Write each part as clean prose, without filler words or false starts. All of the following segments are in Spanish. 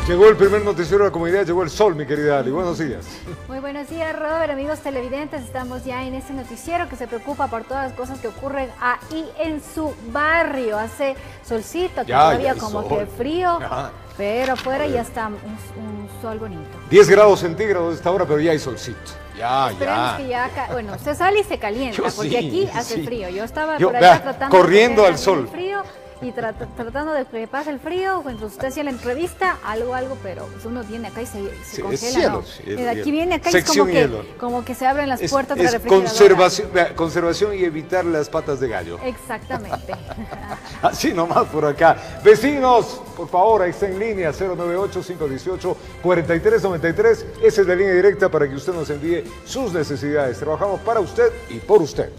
Llegó el primer noticiero de la comunidad, llegó el sol, mi querida Ali. Buenos días. Muy buenos días, Robert, amigos televidentes. Estamos ya en este noticiero que se preocupa por todas las cosas que ocurren ahí en su barrio. Hace solcito, que todavía como que frío, pero afuera ya está un sol bonito. 10 grados centígrados a esta hora, pero ya hay solcito. Esperemos que ya, bueno, usted sale y se calienta, porque aquí hace frío. Yo estaba por allá tratando corriendo al sol. Frío, y tratando de que pase el frío, cuando usted hacía la entrevista, algo, pero uno viene acá y se congela, cielo, ¿no? Aquí viene acá y es como que se abren las puertas de la refrigeradora. Conservación y evitar las patas de gallo. Exactamente. Así nomás por acá. Vecinos, por favor, ahí está en línea, 098-518-4393. Esa es la línea directa para que usted nos envíe sus necesidades. Trabajamos para usted y por usted.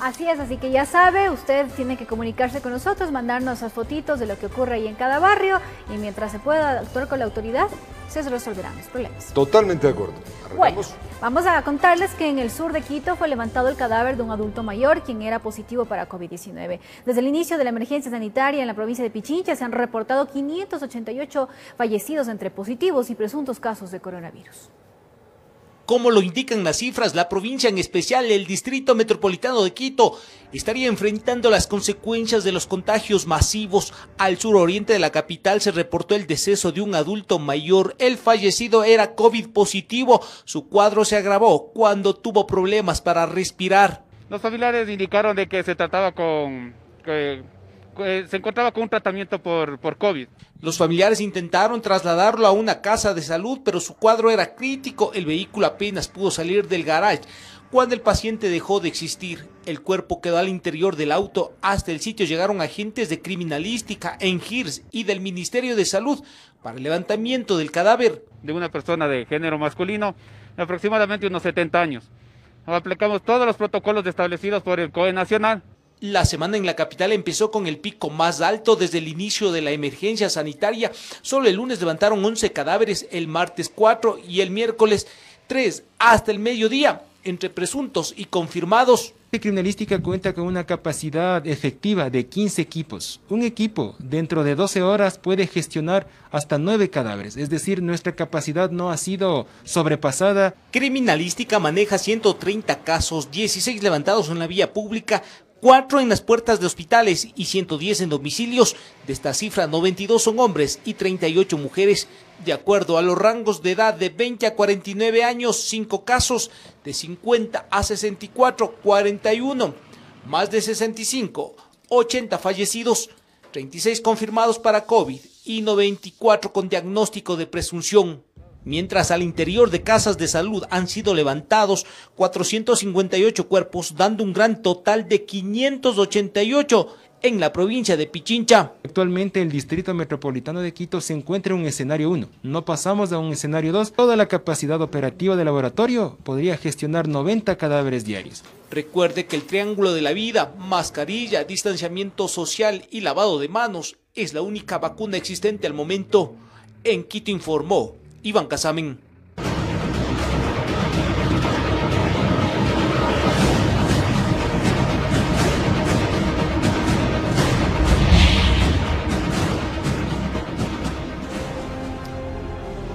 Así es, así que ya sabe, usted tiene que comunicarse con nosotros, mandarnos las fotitos de lo que ocurre ahí en cada barrio y mientras se pueda actuar con la autoridad, se resolverán los problemas. Totalmente de acuerdo. Bueno, vamos a contarles que en el sur de Quito fue levantado el cadáver de un adulto mayor quien era positivo para COVID-19. Desde el inicio de la emergencia sanitaria en la provincia de Pichincha se han reportado 588 fallecidos entre positivos y presuntos casos de coronavirus. Como lo indican las cifras, la provincia, en especial el Distrito Metropolitano de Quito, estaría enfrentando las consecuencias de los contagios masivos. Al suroriente de la capital se reportó el deceso de un adulto mayor. El fallecido era COVID positivo. Su cuadro se agravó cuando tuvo problemas para respirar. Los familiares indicaron de que se encontraba con un tratamiento por COVID. Los familiares intentaron trasladarlo a una casa de salud, pero su cuadro era crítico. El vehículo apenas pudo salir del garage. Cuando el paciente dejó de existir, el cuerpo quedó al interior del auto. Hasta el sitio llegaron agentes de criminalística, ENGIRS y del Ministerio de Salud para el levantamiento del cadáver. De una persona de género masculino, de aproximadamente unos 70 años. Aplicamos todos los protocolos establecidos por el COE Nacional. La semana en la capital empezó con el pico más alto desde el inicio de la emergencia sanitaria. Solo el lunes levantaron 11 cadáveres, el martes 4 y el miércoles 3 hasta el mediodía, entre presuntos y confirmados. La criminalística cuenta con una capacidad efectiva de 15 equipos. Un equipo dentro de 12 horas puede gestionar hasta 9 cadáveres, es decir, nuestra capacidad no ha sido sobrepasada. Criminalística maneja 130 casos, 16 levantados en la vía pública, 4 en las puertas de hospitales y 110 en domicilios. De esta cifra, 92 son hombres y 38 mujeres. De acuerdo a los rangos de edad de 20 a 49 años, 5 casos, de 50 a 64, 41, más de 65, 80 fallecidos, 36 confirmados para COVID y 94 con diagnóstico de presunción. Mientras al interior de casas de salud han sido levantados 458 cuerpos, dando un gran total de 588 en la provincia de Pichincha. Actualmente el Distrito Metropolitano de Quito se encuentra en un escenario 1. No pasamos a un escenario 2. Toda la capacidad operativa del laboratorio podría gestionar 90 cadáveres diarios. Recuerde que el triángulo de la vida, mascarilla, distanciamiento social y lavado de manos, es la única vacuna existente al momento. En Quito informó Iván Casamen.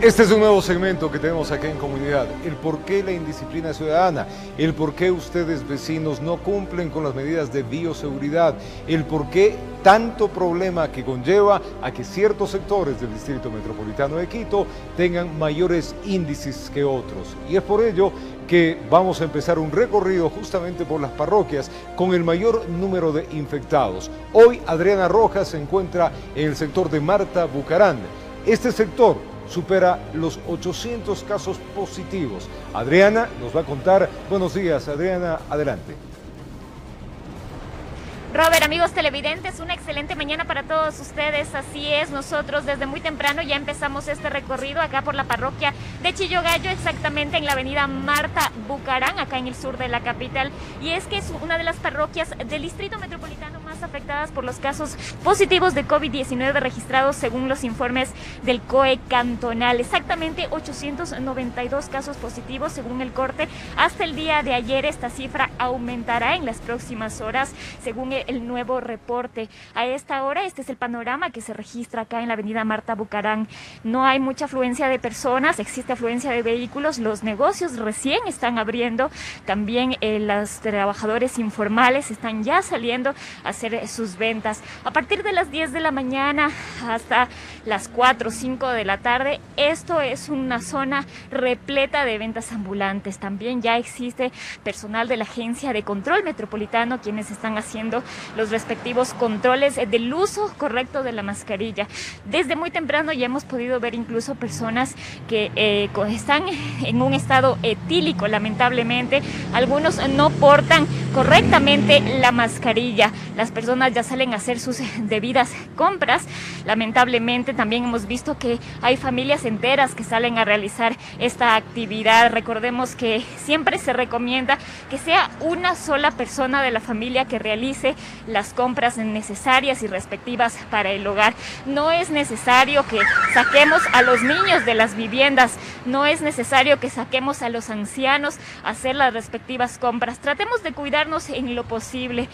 Este es un nuevo segmento que tenemos aquí en Comunidad, el por qué la indisciplina ciudadana, el por qué ustedes vecinos no cumplen con las medidas de bioseguridad, el por qué tanto problema que conlleva a que ciertos sectores del Distrito Metropolitano de Quito tengan mayores índices que otros. Y es por ello que vamos a empezar un recorrido justamente por las parroquias con el mayor número de infectados. Hoy Adriana Rojas se encuentra en el sector de Marta Bucarán. Este sector supera los 800 casos positivos. Adriana nos va a contar. Buenos días, Adriana, adelante. Robert, amigos televidentes, una excelente mañana para todos ustedes. Así es, nosotros desde muy temprano ya empezamos este recorrido acá por la parroquia de Chillogallo, exactamente en la avenida Marta Bucarán, acá en el sur de la capital. Y es que es una de las parroquias del Distrito Metropolitano más afectadas por los casos positivos de COVID-19 registrados según los informes del COE cantonal. Exactamente 892 casos positivos según el corte. Hasta el día de ayer esta cifra aumentará en las próximas horas según el nuevo reporte. A esta hora este es el panorama que se registra acá en la avenida Marta Bucarán. No hay mucha afluencia de personas, existe afluencia de vehículos, los negocios recién están abriendo, también los trabajadores informales están ya saliendo a hacer sus ventas. A partir de las 10 de la mañana hasta las 4 o 5 de la tarde, esto es una zona repleta de ventas ambulantes. También ya existe personal de la Agencia de Control Metropolitano quienes están haciendo los respectivos controles del uso correcto de la mascarilla. Desde muy temprano ya hemos podido ver incluso personas que están en un estado etílico, lamentablemente. Algunos no portan correctamente la mascarilla. Las personas ya salen a hacer sus debidas compras. Lamentablemente también hemos visto que hay familias enteras que salen a realizar esta actividad. Recordemos que siempre se recomienda que sea una sola persona de la familia que realice las compras necesarias y respectivas para el hogar. No es necesario que saquemos a los niños de las viviendas, no es necesario que saquemos a los ancianos a hacer las respectivas compras. Tratemos de cuidarnos en lo posible.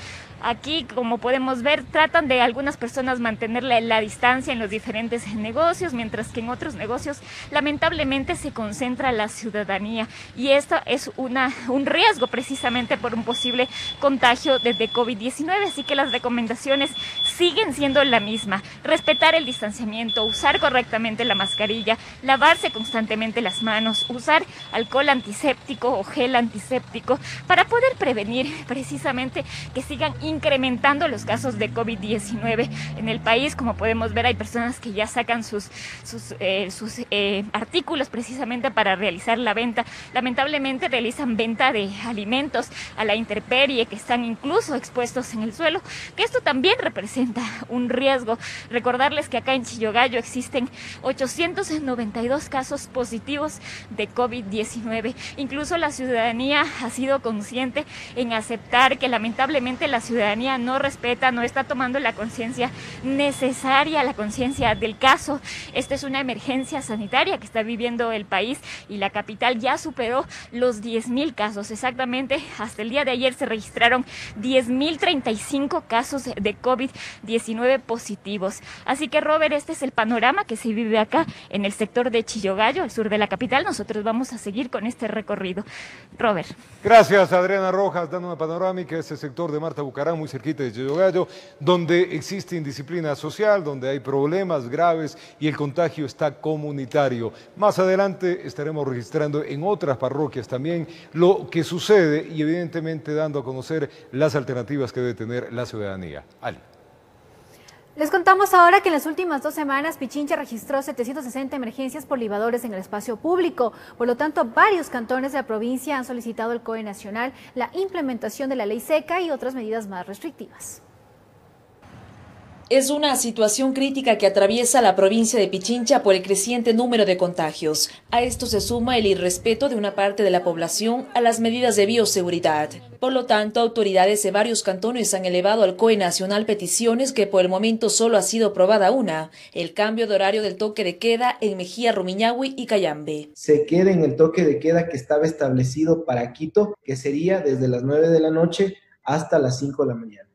Aquí, como podemos ver, tratan de algunas personas mantener la distancia en los diferentes negocios, mientras que en otros negocios lamentablemente se concentra la ciudadanía. Y esto es un riesgo precisamente por un posible contagio de COVID-19. Así que las recomendaciones siguen siendo la misma: respetar el distanciamiento, usar correctamente la mascarilla, lavarse constantemente las manos, usar alcohol antiséptico o gel antiséptico para poder prevenir precisamente que sigan incrementando los casos de COVID-19 en el país. Como podemos ver, hay personas que ya sacan sus artículos precisamente para realizar la venta. Lamentablemente realizan venta de alimentos a la intemperie, que están incluso expuestos en el suelo, que esto también representa un riesgo. Recordarles que acá en Chillogallo existen 892 casos positivos de COVID-19. Incluso la ciudadanía ha sido consciente en aceptar que lamentablemente la ciudadanía no respeta, no está tomando la conciencia necesaria, la conciencia del caso. Esta es una emergencia sanitaria que está viviendo el país y la capital ya superó los 10.000 casos. Exactamente, hasta el día de ayer se registraron 10.035 casos de COVID-19 positivos. Así que, Robert, este es el panorama que se vive acá en el sector de Chillogallo, al sur de la capital. Nosotros vamos a seguir con este recorrido. Robert. Gracias, Adriana Rojas, dando una panorámica de ese sector de Marta Bucarán, muy cerquita de Chillogallo, donde existe indisciplina social, donde hay problemas graves y el contagio está comunitario. Más adelante estaremos registrando en otras parroquias también lo que sucede y evidentemente dando a conocer las alternativas que debe tener la ciudadanía. Ali. Les contamos ahora que en las últimas 2 semanas Pichincha registró 760 emergencias por libadores en el espacio público. Por lo tanto, varios cantones de la provincia han solicitado al COE Nacional la implementación de la ley seca y otras medidas más restrictivas. Es una situación crítica que atraviesa la provincia de Pichincha por el creciente número de contagios. A esto se suma el irrespeto de una parte de la población a las medidas de bioseguridad. Por lo tanto, autoridades de varios cantones han elevado al COE Nacional peticiones que por el momento solo ha sido aprobada una: el cambio de horario del toque de queda en Mejía, Rumiñahui y Cayambe. Se queda en el toque de queda que estaba establecido para Quito, que sería desde las 9 de la noche hasta las 5 de la mañana.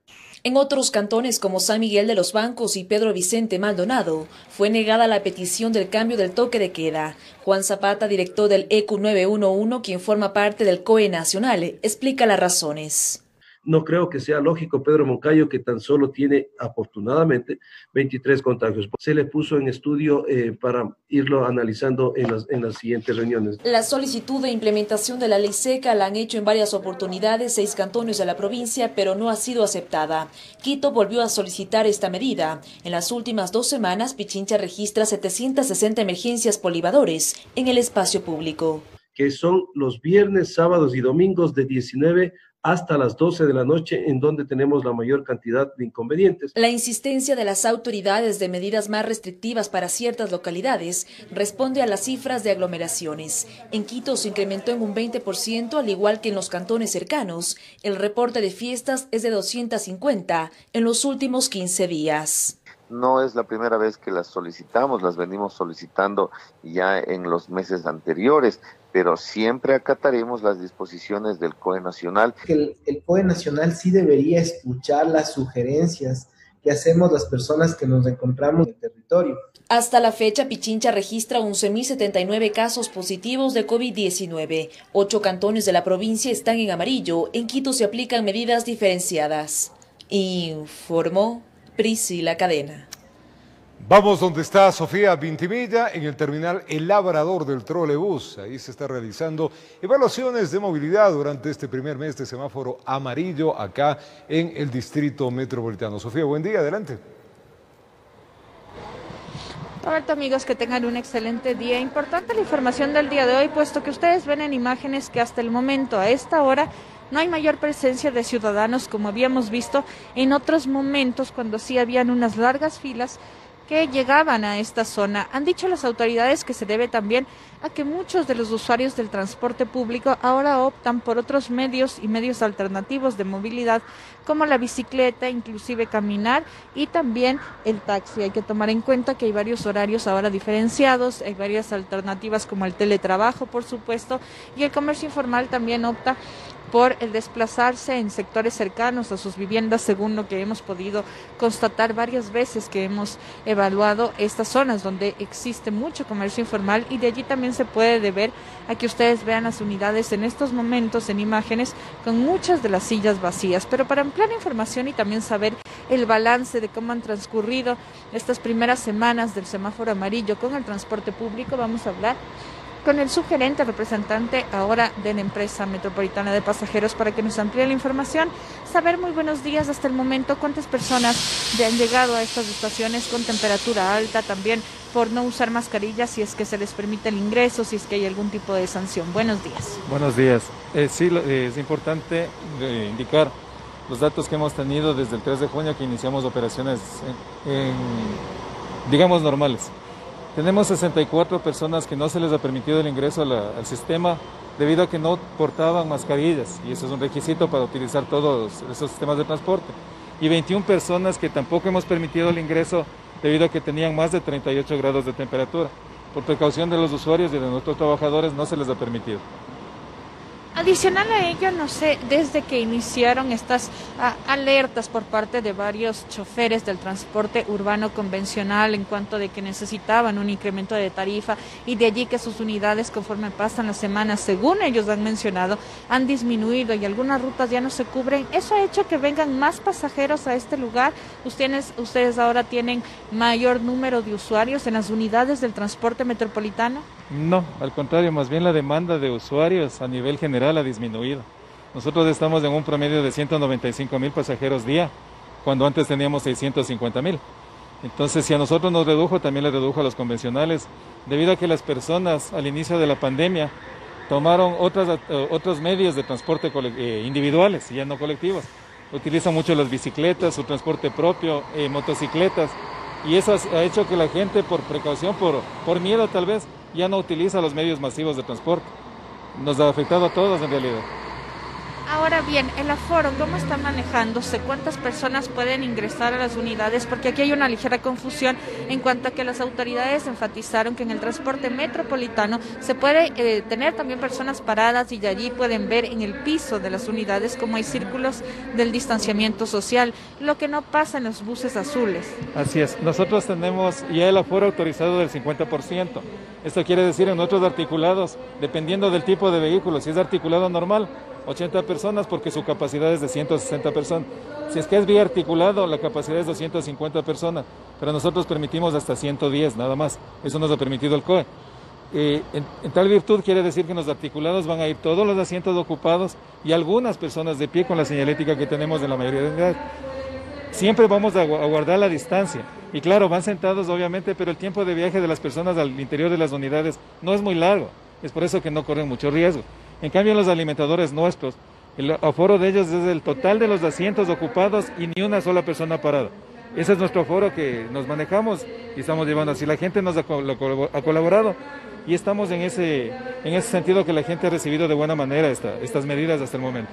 En otros cantones como San Miguel de los Bancos y Pedro Vicente Maldonado, fue negada la petición del cambio del toque de queda. Juan Zapata, director del ECU 911, quien forma parte del COE Nacional, explica las razones. No creo que sea lógico, Pedro Moncayo, que tan solo tiene, afortunadamente, 23 contagios. Se le puso en estudio para irlo analizando en las siguientes reuniones. La solicitud de implementación de la ley seca la han hecho en varias oportunidades 6 cantones de la provincia, pero no ha sido aceptada. Quito volvió a solicitar esta medida. En las últimas 2 semanas, Pichincha registra 760 emergencias por libadores en el espacio público. Que son los viernes, sábados y domingos de 19 hasta las 12 de la noche, en donde tenemos la mayor cantidad de inconvenientes. La insistencia de las autoridades de medidas más restrictivas para ciertas localidades responde a las cifras de aglomeraciones. En Quito se incrementó en un 20%, al igual que en los cantones cercanos. El reporte de fiestas es de 250 en los últimos 15 días. No es la primera vez que las solicitamos, las venimos solicitando ya en los meses anteriores, pero siempre acataremos las disposiciones del COE Nacional. El COE Nacional sí debería escuchar las sugerencias que hacemos las personas que nos encontramos en el territorio. Hasta la fecha, Pichincha registra 11.079 casos positivos de COVID-19. 8 cantones de la provincia están en amarillo. En Quito se aplican medidas diferenciadas. Informó Priscila Cadena. Vamos donde está Sofía Vintimilla, en el terminal El Labrador del trolebús. Ahí se está realizando evaluaciones de movilidad durante este primer mes de semáforo amarillo acá en el Distrito Metropolitano. Sofía, buen día, adelante. Roberto, amigos, que tengan un excelente día. Importante la información del día de hoy, puesto que ustedes ven en imágenes que hasta el momento, a esta hora, no hay mayor presencia de ciudadanos como habíamos visto en otros momentos cuando sí habían unas largas filas que llegaban a esta zona. Han dicho las autoridades que se debe también a que muchos de los usuarios del transporte público ahora optan por otros medios y medios alternativos de movilidad como la bicicleta, inclusive caminar y también el taxi. Hay que tomar en cuenta que hay varios horarios ahora diferenciados, hay varias alternativas como el teletrabajo, por supuesto, y el comercio informal también opta por el desplazarse en sectores cercanos a sus viviendas, según lo que hemos podido constatar varias veces que hemos evaluado estas zonas donde existe mucho comercio informal, y de allí también se puede deber a que ustedes vean las unidades en estos momentos en imágenes con muchas de las sillas vacías. Pero para ampliar información y también saber el balance de cómo han transcurrido estas primeras semanas del semáforo amarillo con el transporte público, vamos a hablar con el subgerente representante ahora de la empresa metropolitana de pasajeros para que nos amplíe la información. Saber, muy buenos días, hasta el momento, ¿cuántas personas ya han llegado a estas estaciones con temperatura alta, también por no usar mascarillas, si es que se les permite el ingreso, si es que hay algún tipo de sanción? Buenos días. Buenos días. Sí, es importante indicar los datos que hemos tenido desde el 3 de junio que iniciamos operaciones digamos, normales. Tenemos 64 personas que no se les ha permitido el ingreso al sistema debido a que no portaban mascarillas, y eso es un requisito para utilizar todos esos sistemas de transporte. Y 21 personas que tampoco hemos permitido el ingreso debido a que tenían más de 38 grados de temperatura. Por precaución de los usuarios y de nuestros trabajadores no se les ha permitido. Adicional a ello, no sé, desde que iniciaron estas alertas por parte de varios choferes del transporte urbano convencional en cuanto de que necesitaban un incremento de tarifa, y de allí que sus unidades, conforme pasan las semanas, según ellos han mencionado, han disminuido y algunas rutas ya no se cubren. ¿Eso ha hecho que vengan más pasajeros a este lugar? ¿Ustedes ahora tienen mayor número de usuarios en las unidades del transporte metropolitano? No, al contrario, más bien la demanda de usuarios a nivel general ha disminuido. Nosotros estamos en un promedio de 195.000 pasajeros día, cuando antes teníamos 650.000. Entonces, si a nosotros nos redujo, también le redujo a los convencionales, debido a que las personas al inicio de la pandemia tomaron otros medios de transporte individuales y ya no colectivos. Utilizan mucho las bicicletas, su transporte propio, motocicletas, y eso ha hecho que la gente, por precaución, por miedo tal vez, ya no utiliza los medios masivos de transporte. Nos ha afectado a todos en realidad. Ahora bien, el aforo, ¿cómo está manejándose? ¿Cuántas personas pueden ingresar a las unidades? Porque aquí hay una ligera confusión en cuanto a que las autoridades enfatizaron que en el transporte metropolitano se puede tener también personas paradas, y de allí pueden ver en el piso de las unidades cómo hay círculos del distanciamiento social, lo que no pasa en los buses azules. Así es, nosotros tenemos ya el aforo autorizado del 50%. Esto quiere decir en otros articulados, dependiendo del tipo de vehículo, si es articulado normal, 80 personas porque su capacidad es de 160 personas. Si es que es biarticulado, la capacidad es 250 personas, pero nosotros permitimos hasta 110 nada más. Eso nos ha permitido el COE. En tal virtud quiere decir que en los articulados van a ir todos los asientos ocupados y algunas personas de pie con la señalética que tenemos en la mayoría de unidades. Siempre vamos a guardar la distancia. Y claro, van sentados obviamente, pero el tiempo de viaje de las personas al interior de las unidades no es muy largo. Es por eso que no corren mucho riesgo. En cambio, los alimentadores nuestros El aforo de ellos es el total de los asientos ocupados y ni una sola persona parada. Ese es nuestro aforo que nos manejamos y estamos llevando así. La gente nos ha colaborado y estamos en ese sentido que la gente ha recibido de buena manera estas medidas hasta el momento.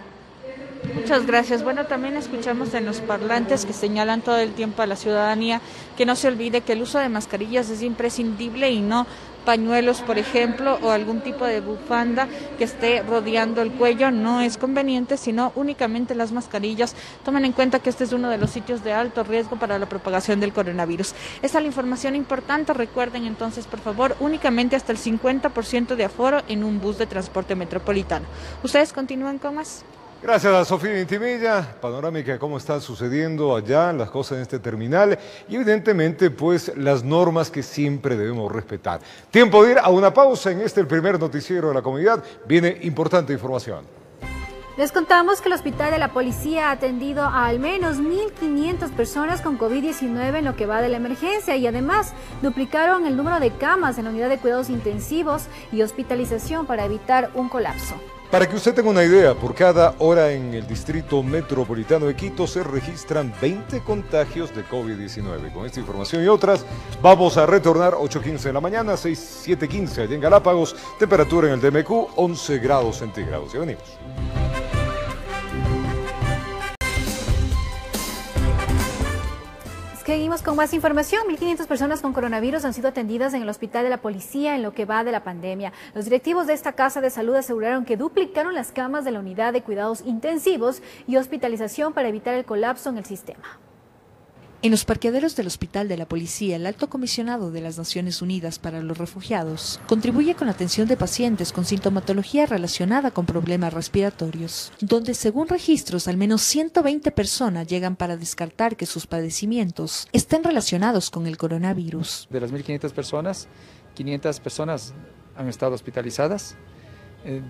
Muchas gracias. Bueno, también escuchamos en los parlantes que señalan todo el tiempo a la ciudadanía que no se olvide que el uso de mascarillas es imprescindible y no pañuelos, por ejemplo, o algún tipo de bufanda que esté rodeando el cuello. No es conveniente, sino únicamente las mascarillas. Tomen en cuenta que este es uno de los sitios de alto riesgo para la propagación del coronavirus. Esta es la información importante. Recuerden entonces, por favor, únicamente hasta el 50% de aforo en un bus de transporte metropolitano. Ustedes continúan con más. Gracias a Sofía Intimilla, panorámica de cómo están sucediendo allá las cosas en este terminal y evidentemente pues las normas que siempre debemos respetar. Tiempo de ir a una pausa en el primer noticiero de la comunidad. Viene importante información. Les contamos que el Hospital de la Policía ha atendido a al menos 1.500 personas con COVID-19 en lo que va de la emergencia y además duplicaron el número de camas en la unidad de cuidados intensivos y hospitalización para evitar un colapso. Para que usted tenga una idea, por cada hora en el Distrito Metropolitano de Quito se registran 20 contagios de COVID-19. Con esta información y otras, vamos a retornar 8:15 de la mañana, 7:15 allá en Galápagos, temperatura en el DMQ 11 grados centígrados. Ya venimos. Seguimos con más información. 1.500 personas con coronavirus han sido atendidas en el Hospital de la Policía en lo que va de la pandemia. Los directivos de esta casa de salud aseguraron que duplicaron las camas de la unidad de cuidados intensivos y hospitalización para evitar el colapso en el sistema. En los parqueaderos del Hospital de la Policía, el Alto Comisionado de las Naciones Unidas para los Refugiados contribuye con la atención de pacientes con sintomatología relacionada con problemas respiratorios, donde según registros al menos 120 personas llegan para descartar que sus padecimientos estén relacionados con el coronavirus. De las 1.500 personas, 500 personas han estado hospitalizadas.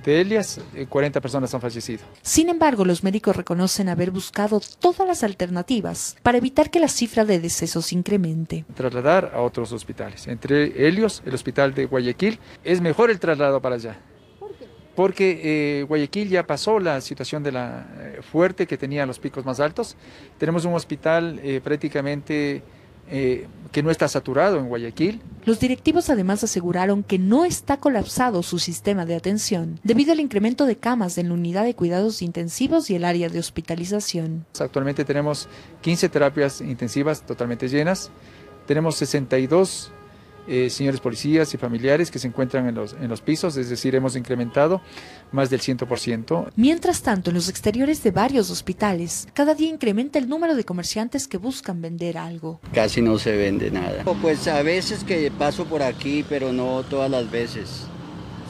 De ellas, 40 personas han fallecido. Sin embargo, los médicos reconocen haber buscado todas las alternativas para evitar que la cifra de decesos incremente. Trasladar a otros hospitales, entre ellos el hospital de Guayaquil. Es mejor el traslado para allá. ¿Por qué? Porque Guayaquil ya pasó la situación de la fuerte que tenía los picos más altos. Tenemos un hospital prácticamente que no está saturado en Guayaquil. Los directivos además aseguraron que no está colapsado su sistema de atención debido al incremento de camas en la unidad de cuidados intensivos y el área de hospitalización. Actualmente tenemos 15 terapias intensivas totalmente llenas, tenemos 62 señores policías y familiares que se encuentran en los pisos, es decir, hemos incrementado más del 100%. Mientras tanto, en los exteriores de varios hospitales, cada día incrementa el número de comerciantes que buscan vender algo. Casi no se vende nada. Pues a veces que paso por aquí, pero no todas las veces,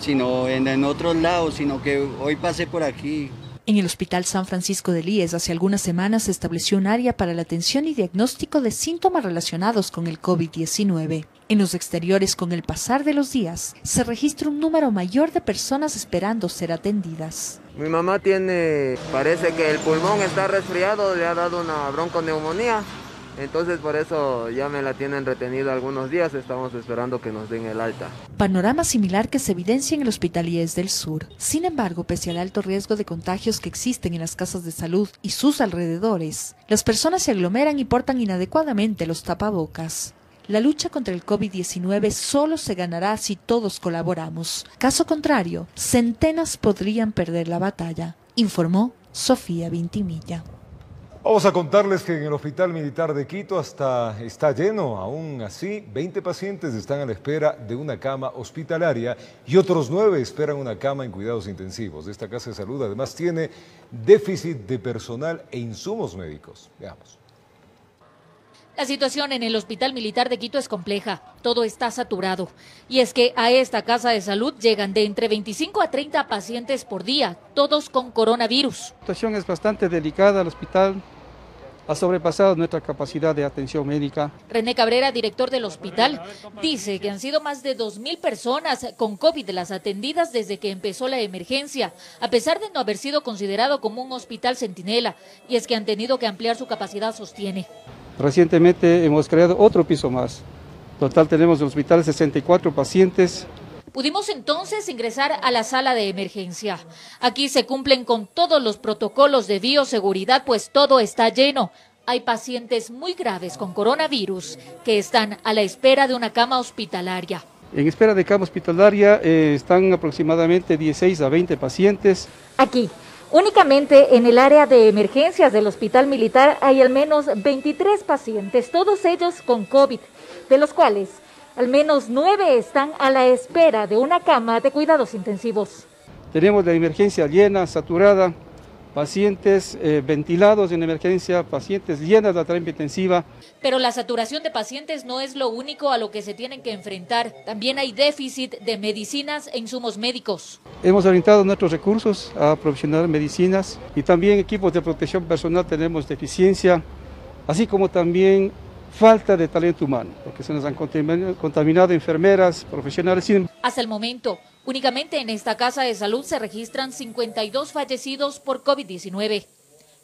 sino en otros lados, sino que hoy pasé por aquí. En el Hospital San Francisco de Líes, hace algunas semanas se estableció un área para la atención y diagnóstico de síntomas relacionados con el COVID-19. En los exteriores, con el pasar de los días, se registra un número mayor de personas esperando ser atendidas. Mi mamá parece que el pulmón está resfriado, le ha dado una bronconeumonía. Entonces por eso ya me la tienen retenida algunos días, estamos esperando que nos den el alta. Panorama similar que se evidencia en el Hospital IES del Sur. Sin embargo, pese al alto riesgo de contagios que existen en las casas de salud y sus alrededores, las personas se aglomeran y portan inadecuadamente los tapabocas. La lucha contra el COVID-19 solo se ganará si todos colaboramos. Caso contrario, centenas podrían perder la batalla, informó Sofía Vintimilla. Vamos a contarles que en el Hospital Militar de Quito hasta está lleno. Aún así, 20 pacientes están a la espera de una cama hospitalaria y otros 9 esperan una cama en cuidados intensivos. Esta casa de salud además tiene déficit de personal e insumos médicos. Veamos. La situación en el Hospital Militar de Quito es compleja, todo está saturado. Y es que a esta casa de salud llegan de entre 25 a 30 pacientes por día, todos con coronavirus. La situación es bastante delicada, el hospital ha sobrepasado nuestra capacidad de atención médica. René Cabrera, director del hospital, dice que han sido más de 2.000 personas con COVID las atendidas desde que empezó la emergencia, a pesar de no haber sido considerado como un hospital centinela, y es que han tenido que ampliar su capacidad, sostiene. Recientemente hemos creado otro piso más. Total tenemos en el hospital 64 pacientes. Pudimos entonces ingresar a la sala de emergencia. Aquí se cumplen con todos los protocolos de bioseguridad, pues todo está lleno. Hay pacientes muy graves con coronavirus que están a la espera de una cama hospitalaria. En espera de cama hospitalaria están aproximadamente 16 a 20 pacientes. Aquí, únicamente en el área de emergencias del Hospital Militar hay al menos 23 pacientes, todos ellos con COVID, de los cuales al menos 9 están a la espera de una cama de cuidados intensivos. Tenemos la emergencia llena, saturada, pacientes ventilados en emergencia, pacientes llenas de la terapia intensiva. Pero la saturación de pacientes no es lo único a lo que se tienen que enfrentar. También hay déficit de medicinas e insumos médicos. Hemos orientado nuestros recursos a proporcionar medicinas y también equipos de protección personal tenemos deficiencia, así como también falta de talento humano, porque se nos han contaminado enfermeras, profesionales. Hasta el momento, únicamente en esta casa de salud se registran 52 fallecidos por COVID-19.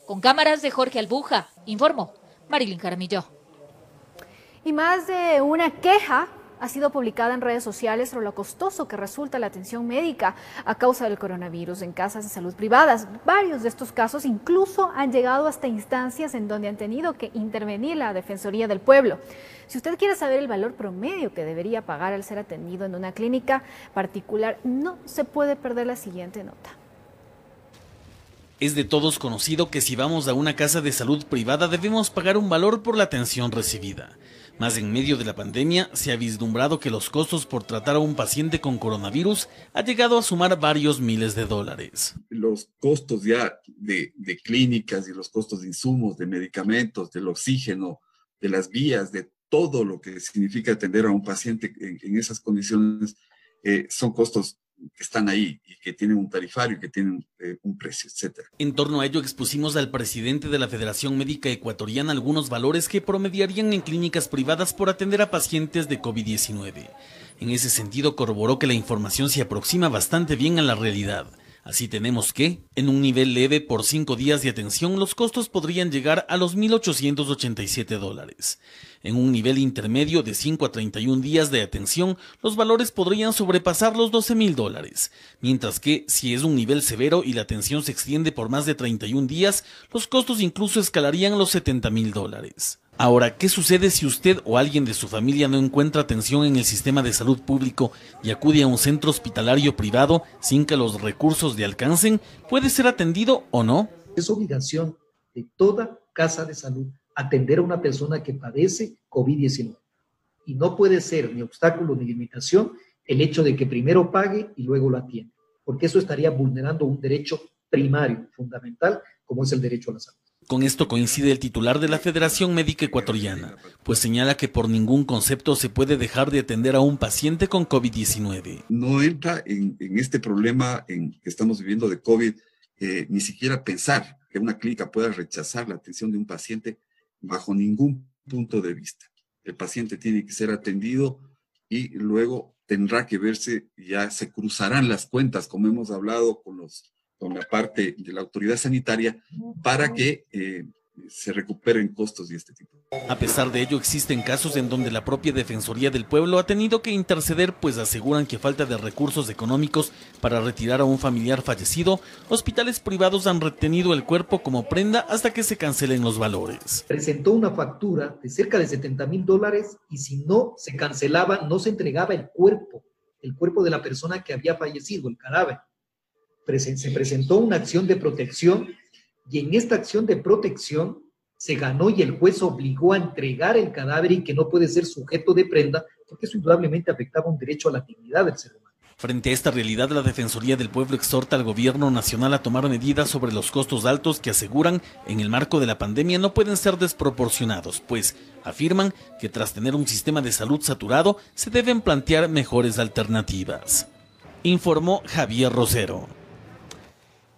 Con cámaras de Jorge Albuja, informó Marilyn Jaramillo. Y más de una queja ha sido publicada en redes sociales sobre lo costoso que resulta la atención médica a causa del coronavirus en casas de salud privadas. Varios de estos casos incluso han llegado hasta instancias en donde han tenido que intervenir la Defensoría del Pueblo. Si usted quiere saber el valor promedio que debería pagar al ser atendido en una clínica particular, no se puede perder la siguiente nota. Es de todos conocido que si vamos a una casa de salud privada debemos pagar un valor por la atención recibida. Más en medio de la pandemia se ha vislumbrado que los costos por tratar a un paciente con coronavirus ha llegado a sumar varios miles de dólares. Los costos ya de clínicas y los costos de insumos, de medicamentos, del oxígeno, de las vías, de todo lo que significa atender a un paciente en esas condiciones, son costos que están ahí y que tienen un tarifario y que tienen un precio, etc. En torno a ello expusimos al presidente de la Federación Médica Ecuatoriana algunos valores que promediarían en clínicas privadas por atender a pacientes de COVID-19. En ese sentido corroboró que la información se aproxima bastante bien a la realidad. Así tenemos que, en un nivel leve por 5 días de atención, los costos podrían llegar a los $1.887. En un nivel intermedio de 5 a 31 días de atención, los valores podrían sobrepasar los $12.000. Mientras que, si es un nivel severo y la atención se extiende por más de 31 días, los costos incluso escalarían los $70.000. Ahora, ¿qué sucede si usted o alguien de su familia no encuentra atención en el sistema de salud público y acude a un centro hospitalario privado sin que los recursos le alcancen? ¿Puede ser atendido o no? Es obligación de toda casa de salud atender a una persona que padece COVID-19. Y no puede ser ni obstáculo ni limitación el hecho de que primero pague y luego lo atienda, porque eso estaría vulnerando un derecho primario, fundamental, como es el derecho a la salud. Con esto coincide el titular de la Federación Médica Ecuatoriana, pues señala que por ningún concepto se puede dejar de atender a un paciente con COVID-19. No entra en este problema que estamos viviendo de COVID, ni siquiera pensar que una clínica pueda rechazar la atención de un paciente bajo ningún punto de vista. El paciente tiene que ser atendido y luego tendrá que verse, ya se cruzarán las cuentas, como hemos hablado con la parte de la autoridad sanitaria, para que se recuperen costos de este tipo. A pesar de ello, existen casos en donde la propia Defensoría del Pueblo ha tenido que interceder, pues aseguran que falta de recursos económicos para retirar a un familiar fallecido. Hospitales privados han retenido el cuerpo como prenda hasta que se cancelen los valores. Presentó una factura de cerca de $70.000 y si no se cancelaba, no se entregaba el cuerpo de la persona que había fallecido, el cadáver. Se presentó una acción de protección y en esta acción de protección se ganó y el juez obligó a entregar el cadáver y que no puede ser sujeto de prenda porque eso indudablemente afectaba un derecho a la dignidad del ser humano. Frente a esta realidad, la Defensoría del Pueblo exhorta al gobierno nacional a tomar medidas sobre los costos altos que aseguran en el marco de la pandemia no pueden ser desproporcionados, pues afirman que tras tener un sistema de salud saturado se deben plantear mejores alternativas. Informó Javier Rosero.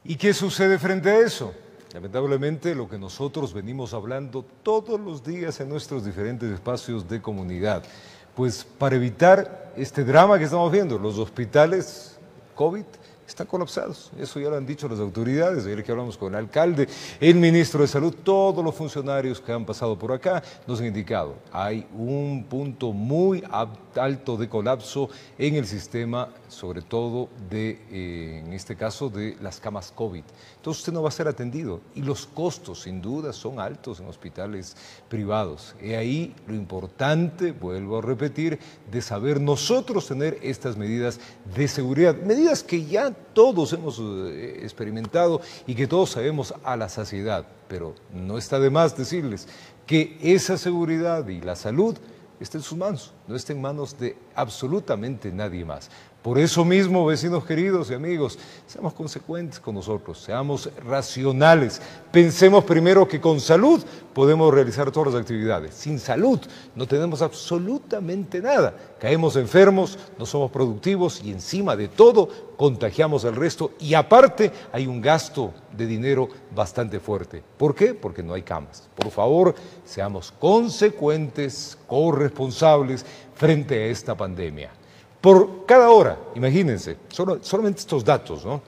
¿Y qué sucede frente a eso? Lamentablemente lo que nosotros venimos hablando todos los días en nuestros diferentes espacios de comunidad. Pues para evitar este drama que estamos viendo, los hospitales COVID están colapsados. Eso ya lo han dicho las autoridades. Ayer que hablamos con el alcalde, el ministro de Salud, todos los funcionarios que han pasado por acá nos han indicado, hay un punto muy alto de colapso en el sistema, sobre todo en este caso de las camas COVID. Entonces usted no va a ser atendido y los costos sin duda son altos en hospitales privados. Y ahí lo importante, vuelvo a repetir, de saber nosotros tener estas medidas de seguridad, medidas que ya todos hemos experimentado y que todos sabemos a la saciedad, pero no está de más decirles que esa seguridad y la salud está en sus manos, no está en manos de absolutamente nadie más. Por eso mismo, vecinos queridos y amigos, seamos consecuentes con nosotros, seamos racionales, pensemos primero que con salud podemos realizar todas las actividades. Sin salud no tenemos absolutamente nada, caemos enfermos, no somos productivos y encima de todo contagiamos al resto y aparte hay un gasto de dinero bastante fuerte. ¿Por qué? Porque no hay camas. Por favor, seamos consecuentes, corresponsables frente a esta pandemia. Por cada hora, imagínense, solamente estos datos, ¿no?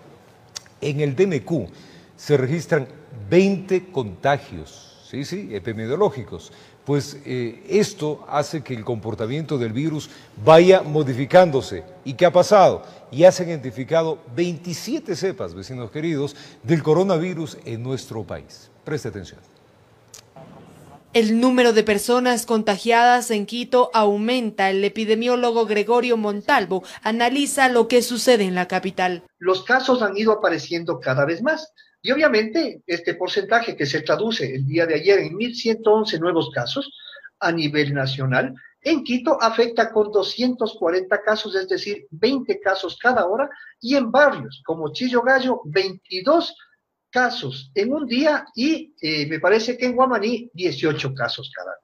En el DMQ se registran 20 contagios, sí, epidemiológicos. Pues esto hace que el comportamiento del virus vaya modificándose. ¿Y qué ha pasado? Ya se han identificado 27 cepas, vecinos queridos, del coronavirus en nuestro país. Preste atención. El número de personas contagiadas en Quito aumenta. El epidemiólogo Gregorio Montalvo analiza lo que sucede en la capital. Los casos han ido apareciendo cada vez más. Y obviamente este porcentaje que se traduce el día de ayer en 1.111 nuevos casos a nivel nacional, en Quito afecta con 240 casos, es decir, 20 casos cada hora, y en barrios como Chillo Gallo, 22 casos en un día y me parece que en Guamaní 18 casos cada día.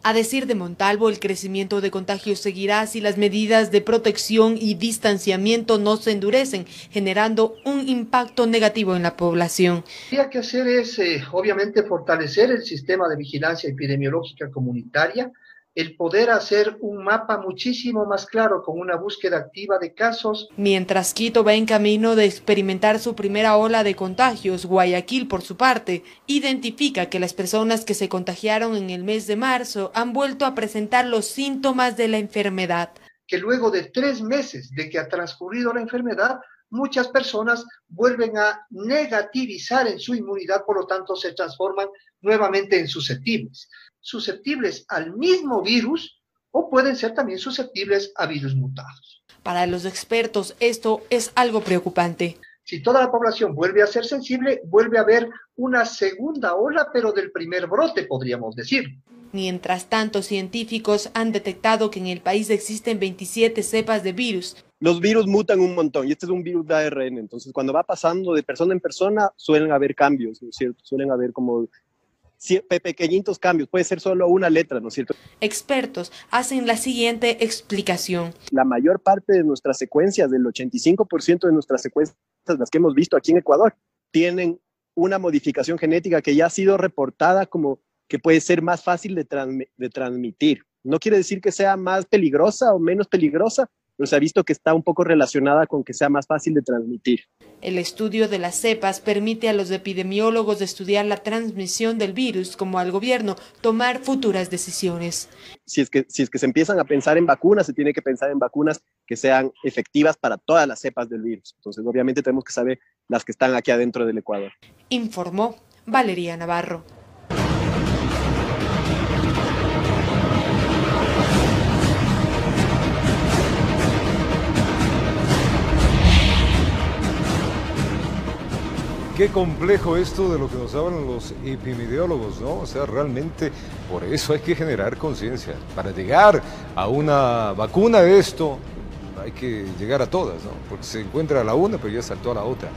A decir de Montalvo, el crecimiento de contagios seguirá si las medidas de protección y distanciamiento no se endurecen, generando un impacto negativo en la población. Lo que hay que hacer es, obviamente, fortalecer el sistema de vigilancia epidemiológica comunitaria, el poder hacer un mapa muchísimo más claro con una búsqueda activa de casos. Mientras Quito va en camino de experimentar su primera ola de contagios, Guayaquil, por su parte, identifica que las personas que se contagiaron en el mes de marzo han vuelto a presentar los síntomas de la enfermedad. Que luego de 3 meses de que ha transcurrido la enfermedad, muchas personas vuelven a negativizar en su inmunidad, por lo tanto se transforman nuevamente en susceptibles al mismo virus o pueden ser también susceptibles a virus mutados. Para los expertos, esto es algo preocupante. Si toda la población vuelve a ser sensible, vuelve a haber una segunda ola, pero del primer brote, podríamos decir. Mientras tanto, científicos han detectado que en el país existen 27 cepas de virus. Los virus mutan un montón y este es un virus de ARN, entonces cuando va pasando de persona en persona suelen haber cambios, ¿no es cierto? Suelen haber como pequeñitos cambios, puede ser solo una letra, ¿no es cierto? Expertos hacen la siguiente explicación. La mayor parte de nuestras secuencias, del 85% de nuestras secuencias, las que hemos visto aquí en Ecuador, tienen una modificación genética que ya ha sido reportada como que puede ser más fácil de transmitir. No quiere decir que sea más peligrosa o menos peligrosa, pero se ha visto que está un poco relacionada con que sea más fácil de transmitir. El estudio de las cepas permite a los epidemiólogos de estudiar la transmisión del virus, como al gobierno tomar futuras decisiones. Si es que se empiezan a pensar en vacunas, se tiene que pensar en vacunas que sean efectivas para todas las cepas del virus. Entonces, obviamente tenemos que saber las que están aquí adentro del Ecuador. Informó Valeria Navarro. Qué complejo esto de lo que nos hablan los epidemiólogos, ¿no? O sea, realmente por eso hay que generar conciencia. Para llegar a una vacuna de esto, hay que llegar a todas, ¿no? Porque se encuentra a la una, pero ya saltó a la otra.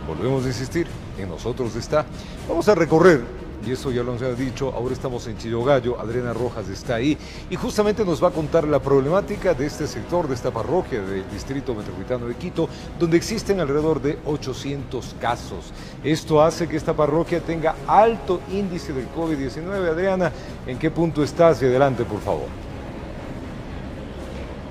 Volvemos a insistir, en nosotros está. Vamos a recorrer, y eso ya lo hemos dicho, ahora estamos en Chillo Gallo, Adriana Rojas está ahí, y justamente nos va a contar la problemática de este sector, de esta parroquia del Distrito Metropolitano de Quito, donde existen alrededor de 800 casos. Esto hace que esta parroquia tenga alto índice del COVID-19. Adriana, ¿en qué punto estás? Y adelante, por favor.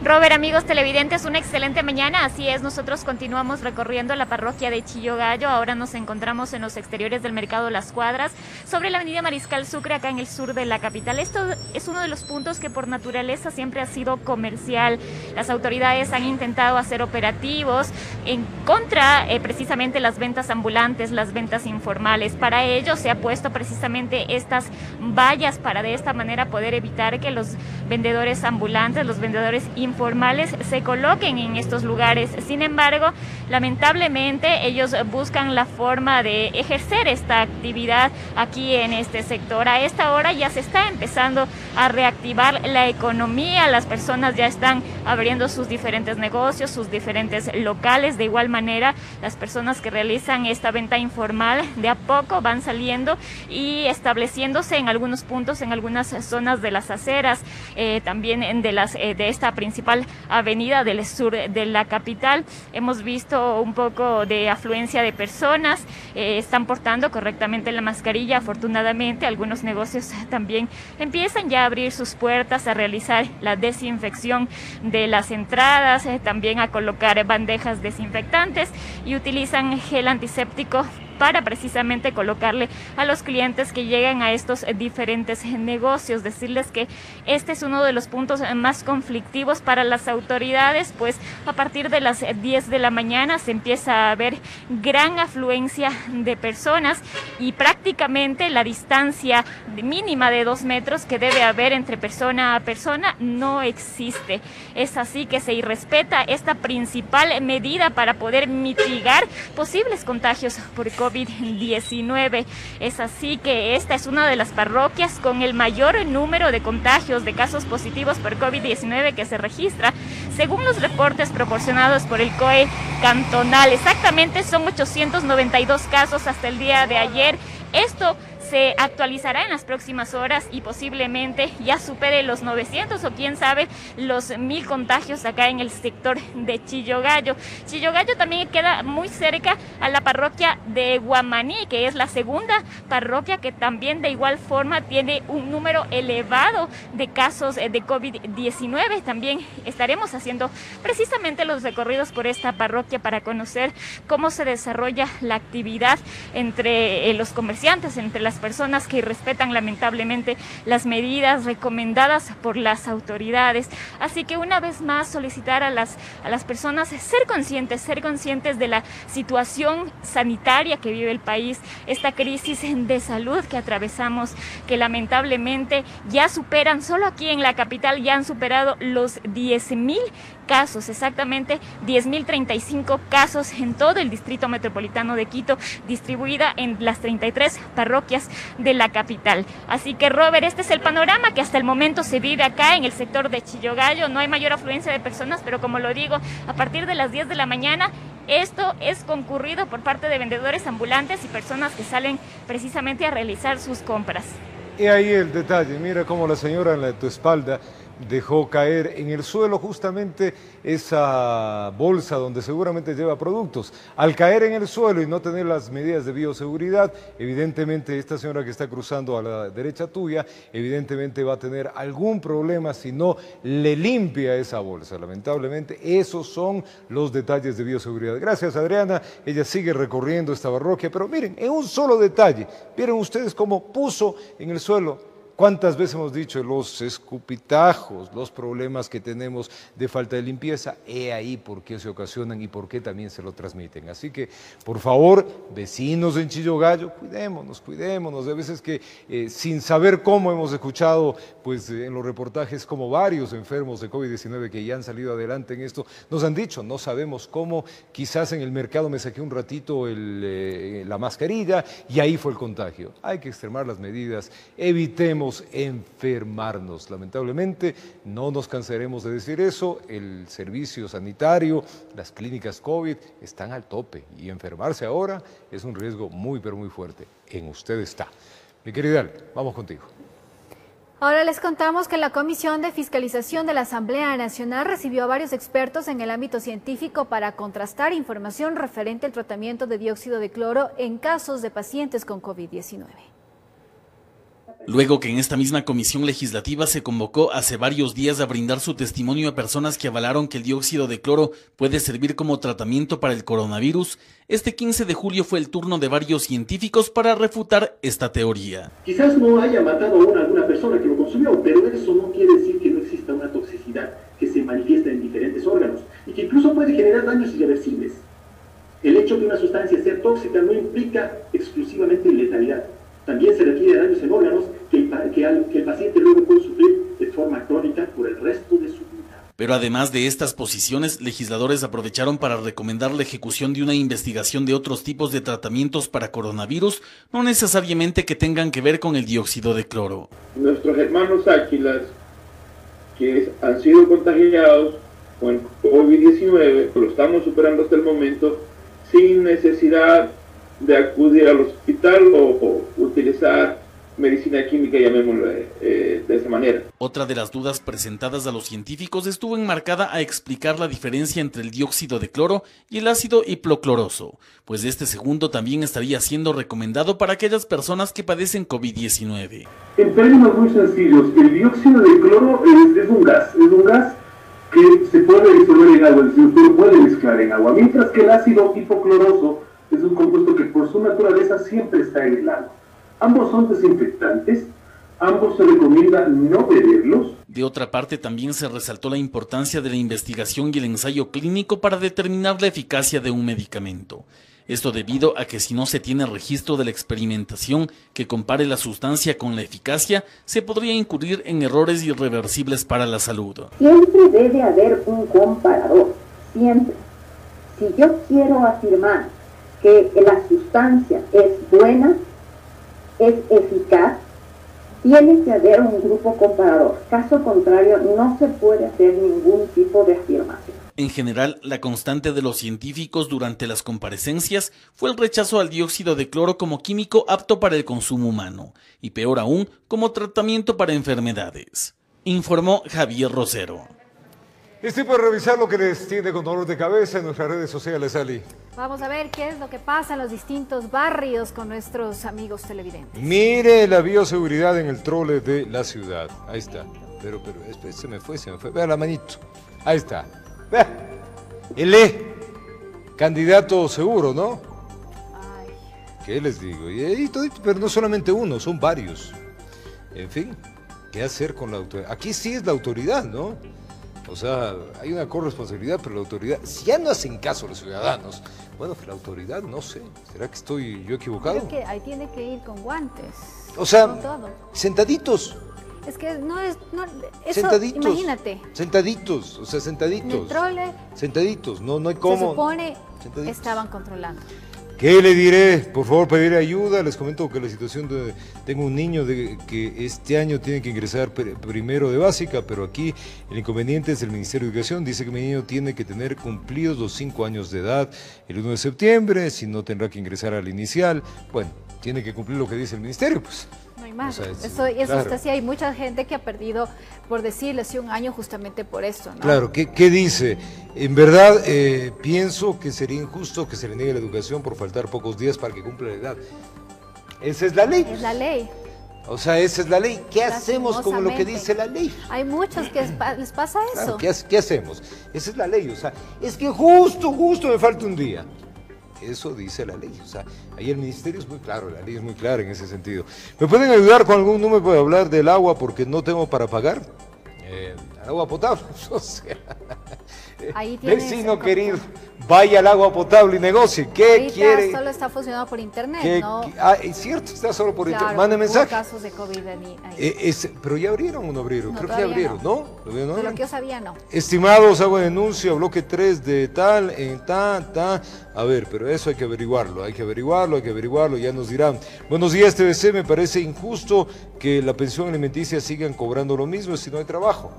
Robert, amigos televidentes, una excelente mañana. Así es, nosotros continuamos recorriendo la parroquia de Chillogallo. Ahora nos encontramos en los exteriores del mercado Las Cuadras, sobre la avenida Mariscal Sucre, acá en el sur de la capital. Esto es uno de los puntos que por naturaleza siempre ha sido comercial. Las autoridades han intentado hacer operativos en contra precisamente las ventas ambulantes, las ventas informales. Para ello se ha puesto precisamente estas vallas para de esta manera poder evitar que los vendedores ambulantes, los vendedores informales se coloquen en estos lugares. Sin embargo, lamentablemente ellos buscan la forma de ejercer esta actividad aquí en este sector. A esta hora ya se está empezando a reactivar la economía, las personas ya están abriendo sus diferentes negocios, sus diferentes locales. De igual manera, las personas que realizan esta venta informal de a poco van saliendo y estableciéndose en algunos puntos, en algunas zonas de las aceras, también de esta principal avenida del sur de la capital. Hemos visto un poco de afluencia de personas, están portando correctamente la mascarilla. Afortunadamente, algunos negocios también empiezan ya a abrir sus puertas, a realizar la desinfección de las entradas, también a colocar bandejas desinfectantes y utilizan gel antiséptico para precisamente colocarle a los clientes que llegan a estos diferentes negocios. Decirles que este es uno de los puntos más conflictivos para las autoridades, pues a partir de las 10 de la mañana se empieza a ver gran afluencia de personas y prácticamente la distancia mínima de 2 metros que debe haber entre persona a persona no existe. Es así que se irrespeta esta principal medida para poder mitigar posibles contagios por COVID-19. Es así que esta es una de las parroquias con el mayor número de contagios, de casos positivos por COVID-19 que se registra, según los reportes proporcionados por el COE cantonal. Exactamente son 892 casos hasta el día de ayer. Esto se actualizará en las próximas horas y posiblemente ya supere los 900 o quién sabe los 1000 contagios acá en el sector de Chillogallo. Chillogallo también queda muy cerca a la parroquia de Guamaní, que es la segunda parroquia que también de igual forma tiene un número elevado de casos de COVID-19. También estaremos haciendo precisamente los recorridos por esta parroquia para conocer cómo se desarrolla la actividad entre los comerciantes, entre las personas que respetan lamentablemente las medidas recomendadas por las autoridades. Así que una vez más solicitar a las personas ser conscientes de la situación sanitaria que vive el país, esta crisis de salud que atravesamos, que lamentablemente ya superan, solo aquí en la capital ya han superado los 10.000 casos, exactamente 10.035 casos en todo el distrito metropolitano de Quito, distribuida en las 33 parroquias de la capital. Así que, Robert, este es el panorama que hasta el momento se vive acá en el sector de Chillogallo. No hay mayor afluencia de personas, pero como lo digo, a partir de las 10 de la mañana esto es concurrido por parte de vendedores ambulantes y personas que salen precisamente a realizar sus compras. Y ahí el detalle, mira cómo la señora en tu espalda dejó caer en el suelo justamente esa bolsa donde seguramente lleva productos. Al caer en el suelo y no tener las medidas de bioseguridad, evidentemente esta señora que está cruzando a la derecha tuya, evidentemente va a tener algún problema si no le limpia esa bolsa. Lamentablemente esos son los detalles de bioseguridad. Gracias, Adriana, ella sigue recorriendo esta parroquia, pero miren, en un solo detalle, vieron ustedes cómo puso en el suelo. ¿Cuántas veces hemos dicho los escupitajos, los problemas que tenemos de falta de limpieza? He ahí por qué se ocasionan y por qué también se lo transmiten. Así que, por favor, vecinos en Chillogallo, cuidémonos. De veces que sin saber cómo hemos escuchado pues, en los reportajes como varios enfermos de COVID-19 que ya han salido adelante en esto, nos han dicho, no sabemos cómo, quizás en el mercado me saqué un ratito la mascarilla y ahí fue el contagio. Hay que extremar las medidas, evitemos enfermarnos. Lamentablemente no nos cansaremos de decir eso, el servicio sanitario, las clínicas COVID están al tope y enfermarse ahora es un riesgo muy pero muy fuerte. En usted está. Mi querida Ale, vamos contigo. Ahora les contamos que la Comisión de Fiscalización de la Asamblea Nacional recibió a varios expertos en el ámbito científico para contrastar información referente al tratamiento de dióxido de cloro en casos de pacientes con COVID-19. Luego que en esta misma comisión legislativa se convocó hace varios días a brindar su testimonio a personas que avalaron que el dióxido de cloro puede servir como tratamiento para el coronavirus, este 15 de julio fue el turno de varios científicos para refutar esta teoría. Quizás no haya matado a alguna persona que lo consumió, pero eso no quiere decir que no exista una toxicidad que se manifiesta en diferentes órganos y que incluso puede generar daños irreversibles. El hecho de una sustancia sea tóxica no implica exclusivamente letalidad. También se refiere a daños en órganos que el paciente luego puede sufrir de forma crónica por el resto de su vida. Pero además de estas posiciones, legisladores aprovecharon para recomendar la ejecución de una investigación de otros tipos de tratamientos para coronavirus, no necesariamente que tengan que ver con el dióxido de cloro. Nuestros hermanos áquilas que han sido contagiados con COVID-19, lo estamos superando hasta el momento, sin necesidad de acudir al hospital o utilizar medicina química, llamémoslo de esa manera. Otra de las dudas presentadas a los científicos estuvo enmarcada a explicar la diferencia entre el dióxido de cloro y el ácido hipocloroso, pues este segundo también estaría siendo recomendado para aquellas personas que padecen COVID-19. En términos muy sencillos, el dióxido de cloro es un gas que se puede disolver en agua, se puede mezclar en agua, mientras que el ácido hipocloroso es un compuesto que por su naturaleza siempre está en el agua. Ambos son desinfectantes, ambos se recomienda no beberlos. De otra parte, también se resaltó la importancia de la investigación y el ensayo clínico para determinar la eficacia de un medicamento. Esto debido a que si no se tiene registro de la experimentación que compare la sustancia con la eficacia, se podría incurrir en errores irreversibles para la salud. Siempre debe haber un comparador, siempre. Si yo quiero afirmar que la sustancia es buena, es eficaz, tiene que haber un grupo comparador. Caso contrario, no se puede hacer ningún tipo de afirmación. En general, la constante de los científicos durante las comparecencias fue el rechazo al dióxido de cloro como químico apto para el consumo humano, y peor aún, como tratamiento para enfermedades, informó Javier Rosero. Es tiempo de revisar lo que les tiene con dolor de cabeza en nuestras redes sociales, Ali. Vamos a ver qué es lo que pasa en los distintos barrios con nuestros amigos televidentes. Mire la bioseguridad en el trole de la ciudad. Ahí está. Pero, se me fue. Vea la manito. Ahí está. Vea. El candidato seguro, ¿no? Ay. ¿Qué les digo? Pero no solamente uno, son varios. En fin, ¿qué hacer con la autoridad? Aquí sí es la autoridad, ¿no? O sea, hay una corresponsabilidad, pero la autoridad, si ya no hacen caso los ciudadanos, bueno, que la autoridad, no sé, ¿será que estoy yo equivocado? Creo que ahí tiene que ir con guantes. O sea, con todo. Sentaditos. Es que no es, eso, sentaditos. Imagínate. Sentaditos, o sea, sentaditos. En el trole. Sentaditos, no hay cómo. Se supone estaban controlando. ¿Qué le diré? Por favor, pediré ayuda. Les comento que la situación de... Tengo un niño que este año tiene que ingresar primero de básica, pero aquí el inconveniente es el Ministerio de Educación. Dice que mi niño tiene que tener cumplidos los 5 años de edad el 1 de septiembre, si no tendrá que ingresar al inicial. Bueno, tiene que cumplir lo que dice el Ministerio, pues. No hay más. O sea, eso claro. está así. Hay mucha gente que ha perdido, por decirlo así, un año justamente por esto, ¿no? Claro, ¿qué dice? En verdad, pienso que sería injusto que se le niegue la educación por faltar pocos días para que cumpla la edad. Esa es la ley. Es la ley. O sea, esa es la ley. ¿Qué hacemos con lo que dice la ley? Hay muchos que les pasa eso. Claro, ¿qué hacemos? Esa es la ley. O sea, es que justo me falta un día. Eso dice la ley, o sea, ahí el ministerio es muy claro, la ley es muy clara en ese sentido. ¿Me pueden ayudar con algún número para hablar del agua porque no tengo para pagar? Agua potable, o sea, vecino querido, vaya al agua potable y negocie. ¿Qué ahorita quiere? Solo está funcionando por internet, ¿no? Es cierto, está solo por internet. Claro, Mande mensaje. hubo casos de COVID ahí. Pero ya abrieron o no abrieron, creo que ya abrieron, ¿no? De lo que yo sabía, no. Estimados, hago denuncia, bloque 3 de tal, en ta. A ver, pero eso hay que averiguarlo, ya nos dirán. Buenos días, TVC, me parece injusto que la pensión alimenticia sigan cobrando lo mismo si no hay trabajo.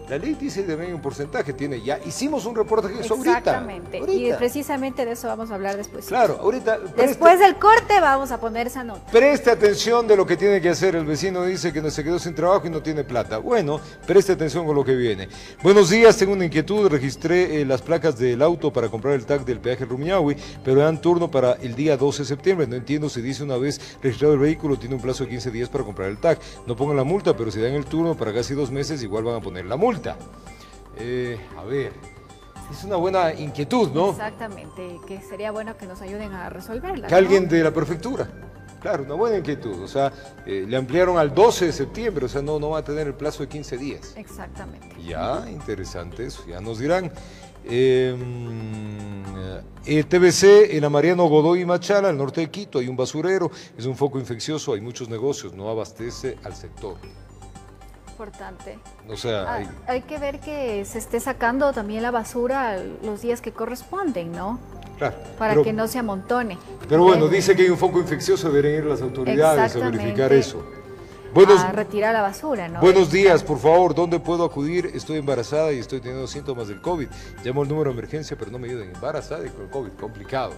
La ley dice también un porcentaje, tiene ya. Hicimos un reportaje de eso ahorita. Exactamente. Y precisamente de eso vamos a hablar después. Claro, ahorita. Después del corte vamos a poner esa nota. Preste atención de lo que tiene que hacer. El vecino dice que se quedó sin trabajo y no tiene plata. Bueno, preste atención con lo que viene. Buenos días, tengo una inquietud. Registré las placas del auto para comprar el tag del peaje Rumiñahui, pero dan turno para el día 12 de septiembre. No entiendo si dice una vez registrado el vehículo, tiene un plazo de 15 días para comprar el tag. No pongan la multa, pero si dan el turno para casi 2 meses, igual van a poner la multa. A ver, es una buena inquietud, ¿no? Exactamente, que sería bueno que nos ayuden a resolverla. Que alguien de la prefectura, claro, una buena inquietud, o sea, le ampliaron al 12 de septiembre, o sea, no va a tener el plazo de 15 días. Exactamente. Ya, interesante eso, ya nos dirán. TBC en la Mariano Godoy y Machala, al norte de Quito, hay un basurero, es un foco infeccioso, hay muchos negocios, no abastece al sector. Importante. O sea, hay que ver que se esté sacando también la basura los días que corresponden, ¿no? Claro. Para que no se amontone. Pero bueno, dice que hay un foco infeccioso, deberían ir las autoridades a verificar eso. A retirar la basura, ¿no? Buenos días, por favor, ¿dónde puedo acudir? Estoy embarazada y estoy teniendo síntomas del COVID. Llamo al número de emergencia, pero no me ayudan. Embarazada y con COVID, complicado.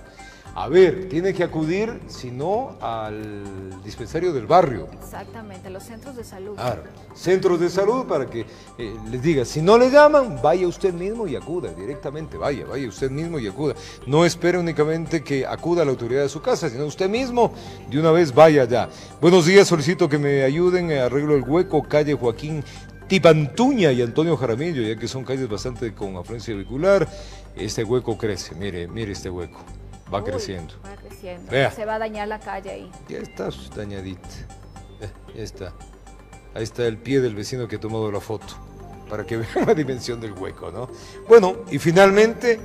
A ver, tiene que acudir, si no, al dispensario del barrio. Exactamente, los centros de salud. Claro, centros de salud para que les diga, si no le llaman, vaya usted mismo y acuda, directamente, vaya usted mismo y acuda. No espere únicamente que acuda a la autoridad de su casa, sino usted mismo, de una vez vaya allá. Buenos días, solicito que me ayuden, arreglo el hueco, calle Joaquín Tipantuña y Antonio Jaramillo, ya que son calles bastante con afluencia vehicular. Este hueco crece, mire este hueco. Va creciendo. Va creciendo. Vea. Se va a dañar la calle ahí. Ya está dañadita. Ya está. Ahí está el pie del vecino que ha tomado la foto, para que vean la dimensión del hueco, ¿no? Bueno, y finalmente,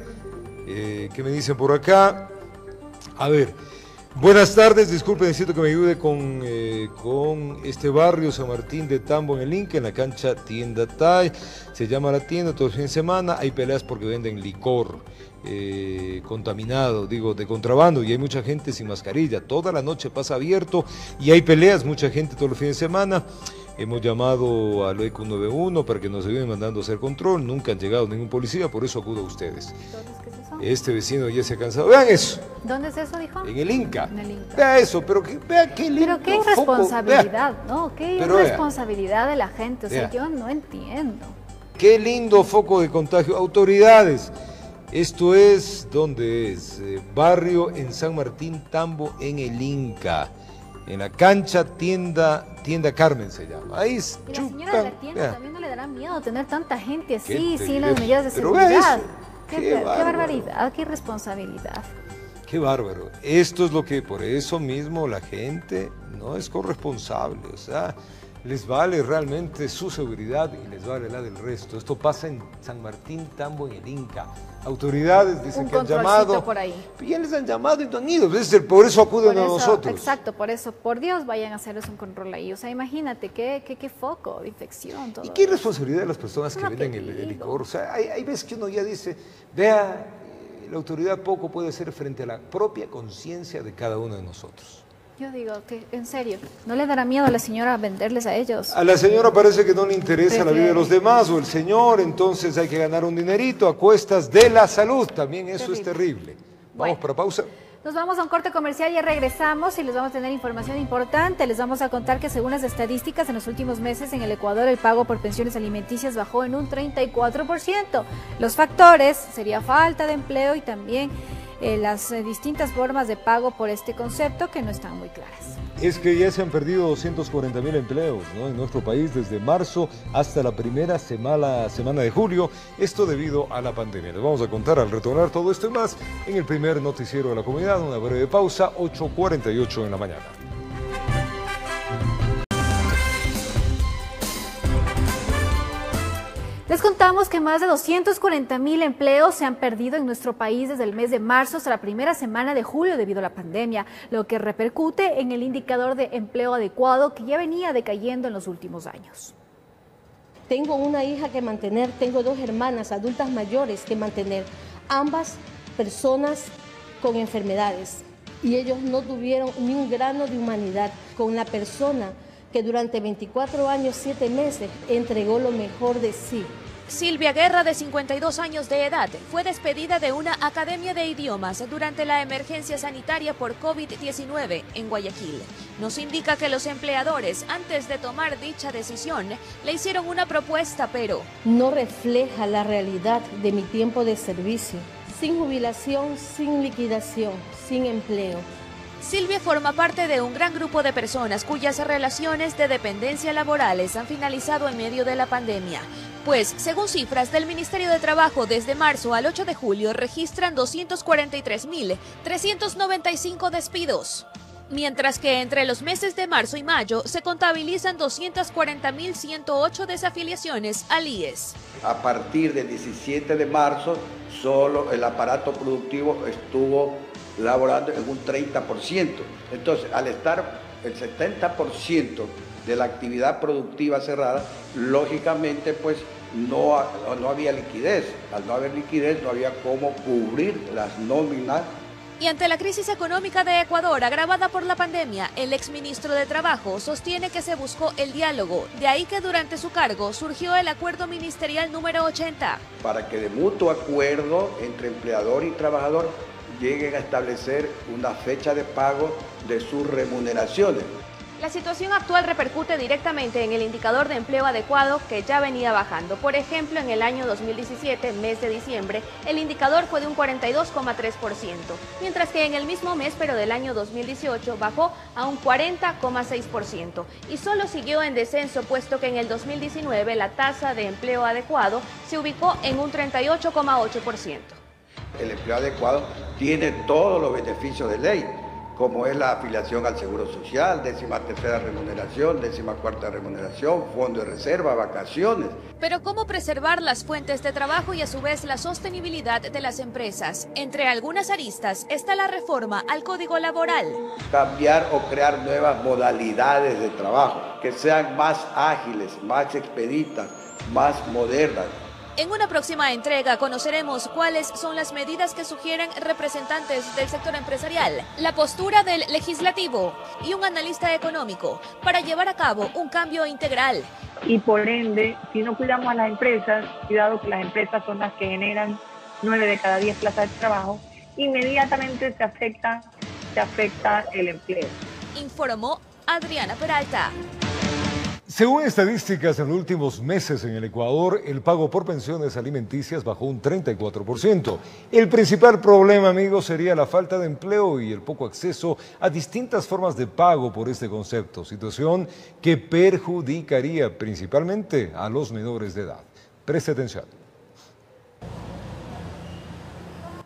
¿qué me dicen por acá? A ver, buenas tardes, disculpe, necesito que me ayude con este barrio San Martín de Tambo en el Inca, en la cancha Tienda Tai. Se llama la tienda todo el fin de semana, hay peleas porque venden licor. Contaminado, digo, de contrabando, y hay mucha gente sin mascarilla, toda la noche pasa abierto y hay peleas, mucha gente todo el fin de semana. Hemos llamado al ECU 91 para que nos ayuden mandando a hacer control, nunca han llegado ningún policía, por eso acudo a ustedes. ¿Qué es eso? Este vecino ya se ha cansado, vean eso. ¿Dónde es eso, dijo? En el Inca. En el Inca. Vea eso, pero vea qué lindo. Pero qué irresponsabilidad, foco, ¿no? Qué pero irresponsabilidad de la gente, o sea, vea. yo no entiendo. Qué lindo foco de contagio. Autoridades. Esto es, ¿dónde es? Barrio en San Martín, Tambo, en el Inca. En la cancha Tienda Carmen se llama. Ahí es. Y la señora de la tienda también no le dará miedo tener tanta gente así, sin las Pero medidas de vea seguridad. eso. Qué barbaridad, qué irresponsabilidad. Qué bárbaro. Esto es lo que, por eso mismo, la gente no es corresponsable. O sea, les vale realmente su seguridad y les vale la del resto. Esto pasa en San Martín, Tambo, en el Inca. Autoridades dicen que han llamado, por ahí. Ya les han llamado y no han ido, por eso acuden a nosotros. Exacto, por eso, por Dios, vayan a hacerles un control ahí. O sea, imagínate, qué foco de infección. Todo y qué irresponsabilidad de las personas que venden el licor. O sea, hay veces que uno ya dice, vea, la autoridad poco puede hacer frente a la propia conciencia de cada uno de nosotros. Yo digo que, en serio, ¿no le dará miedo a la señora venderles a ellos? A la señora parece que no le interesa la vida de los demás, o el señor, entonces hay que ganar un dinerito a cuestas de la salud. También eso es terrible. Vamos para pausa. Nos vamos a un corte comercial y regresamos y les vamos a tener información importante. Les vamos a contar que según las estadísticas, en los últimos meses en el Ecuador el pago por pensiones alimenticias bajó en un 34%. Los factores sería falta de empleo y también las distintas formas de pago por este concepto que no están muy claras. Es que ya se han perdido 240.000 empleos, ¿no?, en nuestro país desde marzo hasta la primera semana de julio, esto debido a la pandemia. Les vamos a contar al retornar todo esto y más en el primer noticiero de la comunidad. Una breve pausa, 8:48 en la mañana. Les contamos que más de 240.000 empleos se han perdido en nuestro país desde el mes de marzo hasta la primera semana de julio debido a la pandemia, lo que repercute en el indicador de empleo adecuado que ya venía decayendo en los últimos años. Tengo una hija que mantener, tengo 2 hermanas adultas mayores que mantener, ambas personas con enfermedades, y ellos no tuvieron ni un grano de humanidad con la persona que durante 24 años, 7 meses, entregó lo mejor de sí Silvia Guerra, de 52 años de edad, fue despedida de una academia de idiomas durante la emergencia sanitaria por COVID-19 en Guayaquil. Nos indica que los empleadores, antes de tomar dicha decisión, le hicieron una propuesta, pero no refleja la realidad de mi tiempo de servicio. Sin jubilación, sin liquidación, sin empleo. Silvia forma parte de un gran grupo de personas cuyas relaciones de dependencia laborales han finalizado en medio de la pandemia. Pues, según cifras del Ministerio de Trabajo, desde marzo al 8 de julio registran 243.395 despidos. Mientras que entre los meses de marzo y mayo se contabilizan 240.108 desafiliaciones al IES. A partir del 17 de marzo, solo el aparato productivo estuvo laborando en un 30%. Entonces, al estar el 70% de la actividad productiva cerrada, lógicamente pues no había liquidez. Al no haber liquidez no había cómo cubrir las nóminas. Y ante la crisis económica de Ecuador agravada por la pandemia, el exministro de Trabajo sostiene que se buscó el diálogo. De ahí que durante su cargo surgió el acuerdo ministerial número 80. Para que de mutuo acuerdo entre empleador y trabajador lleguen a establecer una fecha de pago de sus remuneraciones. La situación actual repercute directamente en el indicador de empleo adecuado que ya venía bajando. Por ejemplo, en el año 2017, mes de diciembre, el indicador fue de un 42,3%, mientras que en el mismo mes, pero del año 2018, bajó a un 40,6% y solo siguió en descenso, puesto que en el 2019 la tasa de empleo adecuado se ubicó en un 38,8%. El empleo adecuado tiene todos los beneficios de ley, como es la afiliación al Seguro Social, 13ª remuneración, 14ª remuneración, fondo de reserva, vacaciones. Pero ¿cómo preservar las fuentes de trabajo y a su vez la sostenibilidad de las empresas? Entre algunas aristas está la reforma al Código Laboral. Cambiar o crear nuevas modalidades de trabajo, que sean más ágiles, más expeditas, más modernas. En una próxima entrega conoceremos cuáles son las medidas que sugieren representantes del sector empresarial, la postura del legislativo y un analista económico para llevar a cabo un cambio integral. Y por ende, si no cuidamos a las empresas, cuidado que las empresas son las que generan 9 de cada 10 plazas de trabajo, inmediatamente se afecta el empleo. Informó Adriana Peralta. Según estadísticas, en los últimos meses en el Ecuador, el pago por pensiones alimenticias bajó un 34%. El principal problema, amigos, sería la falta de empleo y el poco acceso a distintas formas de pago por este concepto, situación que perjudicaría principalmente a los menores de edad. Preste atención.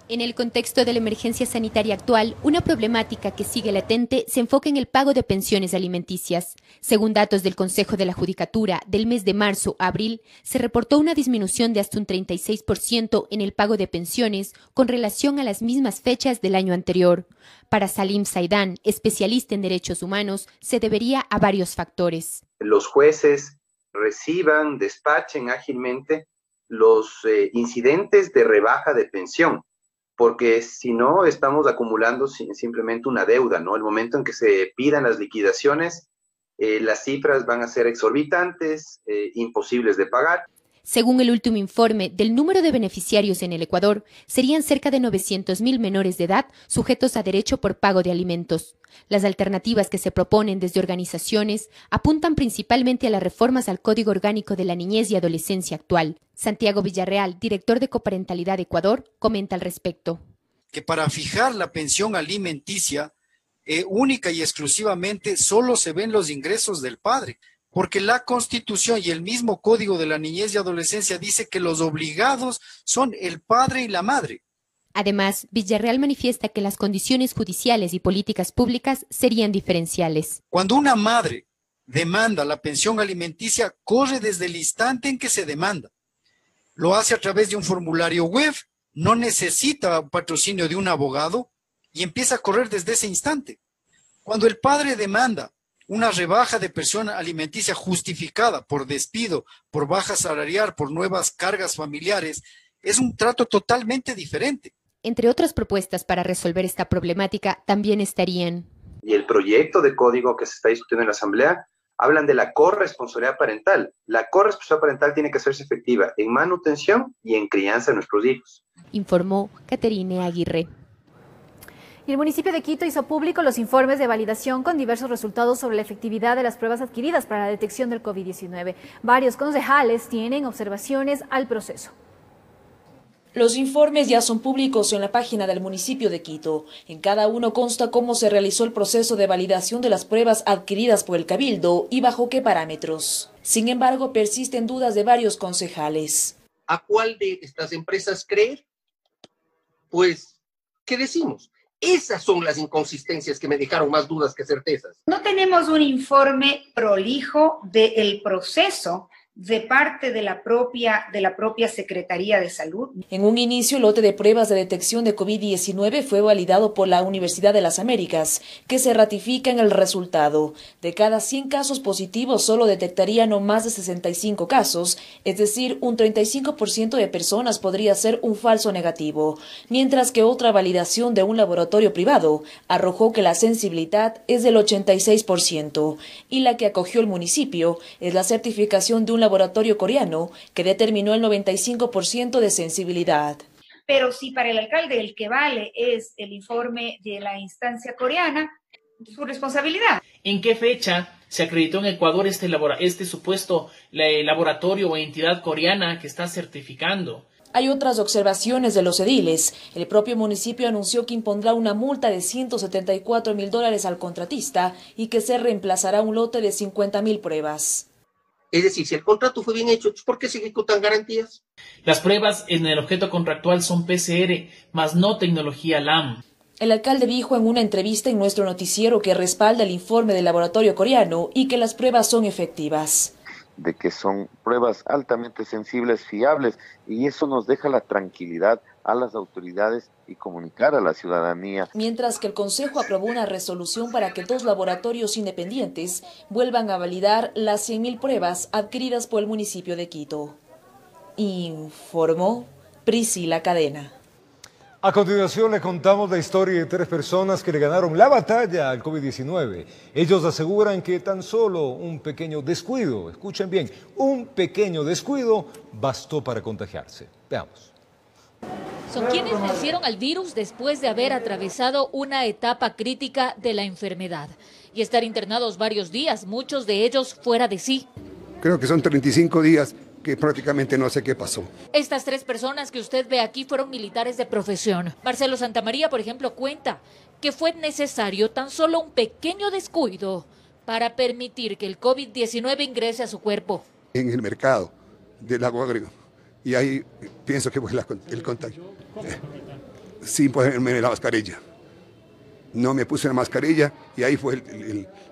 En el contexto de la emergencia sanitaria actual, una problemática que sigue latente se enfoca en el pago de pensiones alimenticias. Según datos del Consejo de la Judicatura, del mes de marzo a abril, se reportó una disminución de hasta un 36% en el pago de pensiones con relación a las mismas fechas del año anterior. Para Salim Saidán, especialista en derechos humanos, se debería a varios factores. Los jueces reciban, despachen ágilmente los incidentes de rebaja de pensión, porque si no estamos acumulando simplemente una deuda, ¿no? El momento en que se pidan las liquidaciones, las cifras van a ser exorbitantes, imposibles de pagar. Según el último informe, del número de beneficiarios en el Ecuador, serían cerca de 900.000 menores de edad sujetos a derecho por pago de alimentos. Las alternativas que se proponen desde organizaciones apuntan principalmente a las reformas al Código Orgánico de la Niñez y Adolescencia actual. Santiago Villarreal, director de Coparentalidad Ecuador, comenta al respecto. Que para fijar la pensión alimenticia, única y exclusivamente solo se ven los ingresos del padre. Porque la Constitución y el mismo Código de la Niñez y Adolescencia dice que los obligados son el padre y la madre. Además, Villarreal manifiesta que las condiciones judiciales y políticas públicas serían diferenciales. Cuando una madre demanda la pensión alimenticia, corre desde el instante en que se demanda. Lo hace a través de un formulario web, no necesita patrocinio de un abogado y empieza a correr desde ese instante. Cuando el padre demanda una rebaja de pensión alimenticia justificada por despido, por baja salarial, por nuevas cargas familiares, es un trato totalmente diferente. Entre otras propuestas para resolver esta problemática también estarían. Y el proyecto de código que se está discutiendo en la Asamblea hablan de la corresponsabilidad parental. La corresponsabilidad parental tiene que hacerse efectiva en manutención y en crianza de nuestros hijos. Informó Caterine Aguirre. Y el municipio de Quito hizo público los informes de validación con diversos resultados sobre la efectividad de las pruebas adquiridas para la detección del COVID-19. Varios concejales tienen observaciones al proceso. Los informes ya son públicos en la página del municipio de Quito. En cada uno consta cómo se realizó el proceso de validación de las pruebas adquiridas por el Cabildo y bajo qué parámetros. Sin embargo, persisten dudas de varios concejales. ¿A cuál de estas empresas creer? Pues, ¿qué decimos? Esas son las inconsistencias que me dejaron más dudas que certezas. No tenemos un informe prolijo del proceso de parte de la propia Secretaría de Salud. En un inicio, el lote de pruebas de detección de COVID-19 fue validado por la Universidad de las Américas, que se ratifica en el resultado. De cada 100 casos positivos, solo detectaría no más de 65 casos, es decir, un 35% de personas podría ser un falso negativo, mientras que otra validación de un laboratorio privado arrojó que la sensibilidad es del 86%, y la que acogió el municipio es la certificación de un laboratorio coreano que determinó el 95% de sensibilidad. Pero si para el alcalde el que vale es el informe de la instancia coreana, su responsabilidad. ¿En qué fecha se acreditó en Ecuador este supuesto laboratorio o entidad coreana que está certificando? Hay otras observaciones de los ediles. El propio municipio anunció que impondrá una multa de $174.000 al contratista y que se reemplazará un lote de 50.000 pruebas. Es decir, si el contrato fue bien hecho, ¿por qué se ejecutan garantías? Las pruebas en el objeto contractual son PCR, más no tecnología LAM. El alcalde dijo en una entrevista en nuestro noticiero que respalda el informe del laboratorio coreano y que las pruebas son efectivas. De que son pruebas altamente sensibles, fiables, y eso nos deja la tranquilidad a las autoridades y comunicar a la ciudadanía. Mientras que el Consejo aprobó una resolución para que 2 laboratorios independientes vuelvan a validar las 100.000 pruebas adquiridas por el municipio de Quito. Informó Priscila Cadena. A continuación le contamos la historia de 3 personas que le ganaron la batalla al COVID-19. Ellos aseguran que tan solo un pequeño descuido, escuchen bien, un pequeño descuido bastó para contagiarse. Veamos. Son quienes vencieron al virus después de haber atravesado una etapa crítica de la enfermedad y estar internados varios días, muchos de ellos fuera de sí. Creo que son 35 días que prácticamente no sé qué pasó. Estas 3 personas que usted ve aquí fueron militares de profesión. Marcelo Santamaría, por ejemplo, cuenta que fue necesario tan solo un pequeño descuido para permitir que el COVID-19 ingrese a su cuerpo. En el mercado del Lago Agrio, y ahí pienso que fue el contagio. Sin ponerme la mascarilla. No me puse la mascarilla y ahí fue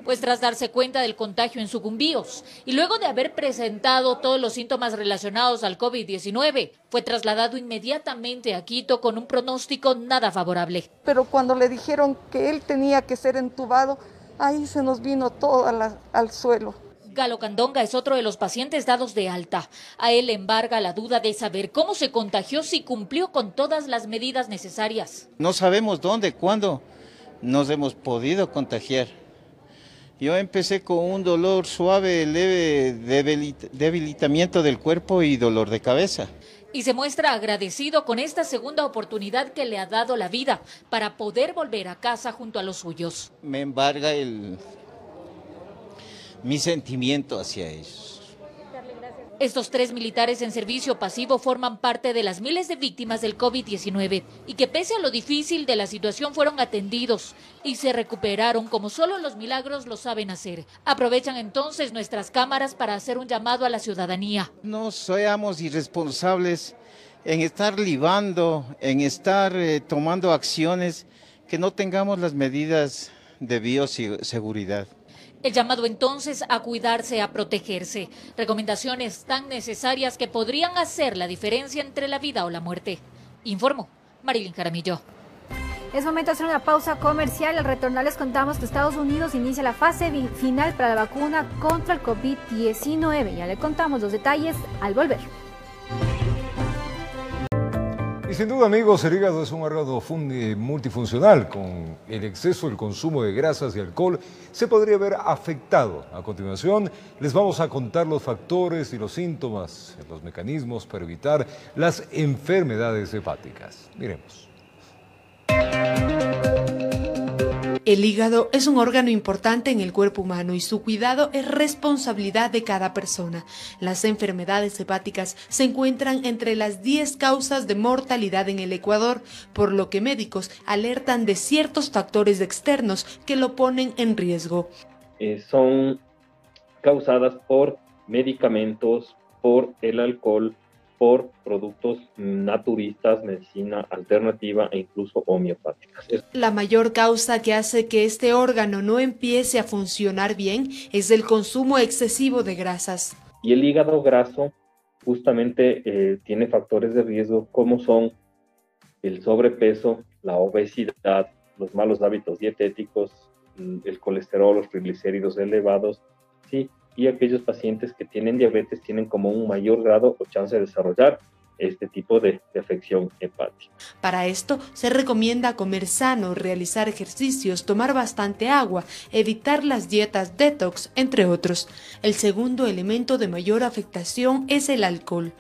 Pues tras darse cuenta del contagio en Sucumbíos y luego de haber presentado todos los síntomas relacionados al COVID-19, fue trasladado inmediatamente a Quito con un pronóstico nada favorable. Pero cuando le dijeron que él tenía que ser entubado, ahí se nos vino todo al suelo. Galo Candonga es otro de los pacientes dados de alta. A él le embarga la duda de saber cómo se contagió si cumplió con todas las medidas necesarias. No sabemos dónde, cuándo nos hemos podido contagiar. Yo empecé con un dolor suave, leve, debilitamiento del cuerpo y dolor de cabeza. Y se muestra agradecido con esta segunda oportunidad que le ha dado la vida para poder volver a casa junto a los suyos. Me embarga mi sentimiento hacia ellos. Estos 3 militares en servicio pasivo forman parte de las miles de víctimas del COVID-19 y que pese a lo difícil de la situación fueron atendidos y se recuperaron como solo los milagros lo saben hacer. Aprovechan entonces nuestras cámaras para hacer un llamado a la ciudadanía. No seamos irresponsables en estar libando, en estar tomando acciones que no tengamos las medidas de bioseguridad. El llamado entonces a cuidarse, a protegerse. Recomendaciones tan necesarias que podrían hacer la diferencia entre la vida o la muerte. Informó Marilyn Jaramillo. Es momento de hacer una pausa comercial. Al retornar les contamos que Estados Unidos inicia la fase final para la vacuna contra el COVID-19. Ya le contamos los detalles al volver. Y sin duda, amigos, el hígado es un órgano multifuncional. Con el exceso del consumo de grasas y alcohol se podría ver afectado. A continuación, les vamos a contar los factores y los síntomas, los mecanismos para evitar las enfermedades hepáticas. Miremos. El hígado es un órgano importante en el cuerpo humano y su cuidado es responsabilidad de cada persona. Las enfermedades hepáticas se encuentran entre las 10 causas de mortalidad en el Ecuador, por lo que médicos alertan de ciertos factores externos que lo ponen en riesgo. Son causadas por medicamentos, por el alcohol, por productos naturistas, medicina alternativa e incluso homeopáticas. La mayor causa que hace que este órgano no empiece a funcionar bien es el consumo excesivo de grasas. Y el hígado graso justamente tiene factores de riesgo como son el sobrepeso, la obesidad, los malos hábitos dietéticos, el colesterol, los triglicéridos elevados, ¿sí? Y aquellos pacientes que tienen diabetes tienen como un mayor grado o chance de desarrollar este tipo de afección hepática. Para esto se recomienda comer sano, realizar ejercicios, tomar bastante agua, evitar las dietas detox, entre otros. El segundo elemento de mayor afectación es el alcohol.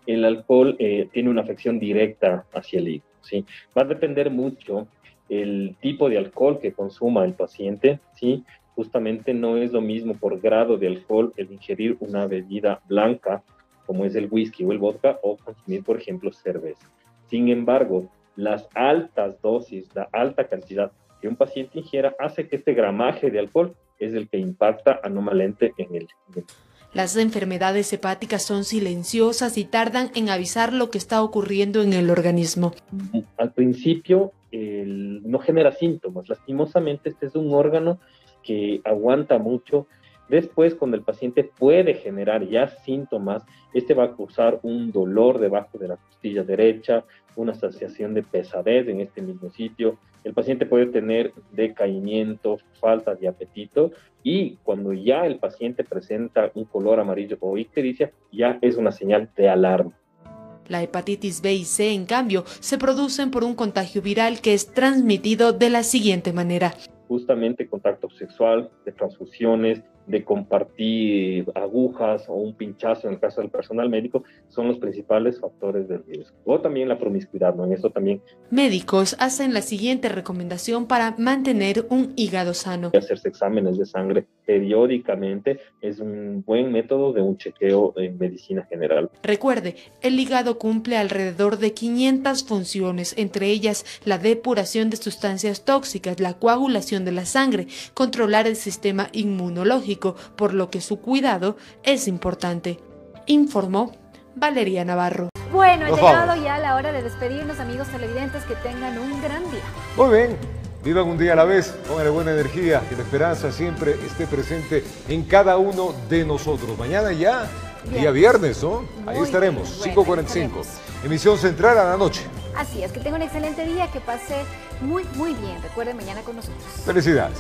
El alcohol tiene una afección directa hacia el hígado, ¿sí? Va a depender mucho el tipo de alcohol que consuma el paciente, ¿sí? Justamente no es lo mismo por grado de alcohol el ingerir una bebida blanca, como es el whisky o el vodka, o consumir, por ejemplo, cerveza. Sin embargo, las altas dosis, la alta cantidad que un paciente ingiera hace que este gramaje de alcohol es el que impacta anómalmente en él. Las enfermedades hepáticas son silenciosas y tardan en avisar lo que está ocurriendo en el organismo. Al principio no genera síntomas. Lastimosamente, este es un órgano que aguanta mucho. Después, cuando el paciente puede generar ya síntomas, este va a causar un dolor debajo de la costilla derecha, una sensación de pesadez en este mismo sitio. El paciente puede tener decaimiento, falta de apetito, y cuando ya el paciente presenta un color amarillo o ictericia, ya es una señal de alarma. La hepatitis B y C, en cambio, se producen por un contagio viral que es transmitido de la siguiente manera. Justamente contacto sexual, de transfusiones, de compartir agujas o un pinchazo en el caso del personal médico, son los principales factores de riesgo. O también la promiscuidad, ¿no? En esto también. Médicos hacen la siguiente recomendación para mantener un hígado sano. Hacerse exámenes de sangre periódicamente es un buen método de un chequeo en medicina general. Recuerde, el hígado cumple alrededor de 500 funciones, entre ellas la depuración de sustancias tóxicas, la coagulación de la sangre, controlar el sistema inmunológico, por lo que su cuidado es importante. Informó Valeria Navarro. Bueno, ha llegado ya la hora de despedirnos, amigos televidentes, que tengan un gran día. Muy bien, vivan un día a la vez, pónganle buena energía, que la esperanza siempre esté presente en cada uno de nosotros. Mañana ya, día viernes, ¿no? Ahí estaremos, 5:45. Emisión central a la noche. Así es, que tenga un excelente día, que pase muy bien. Recuerden, mañana con nosotros. Felicidades.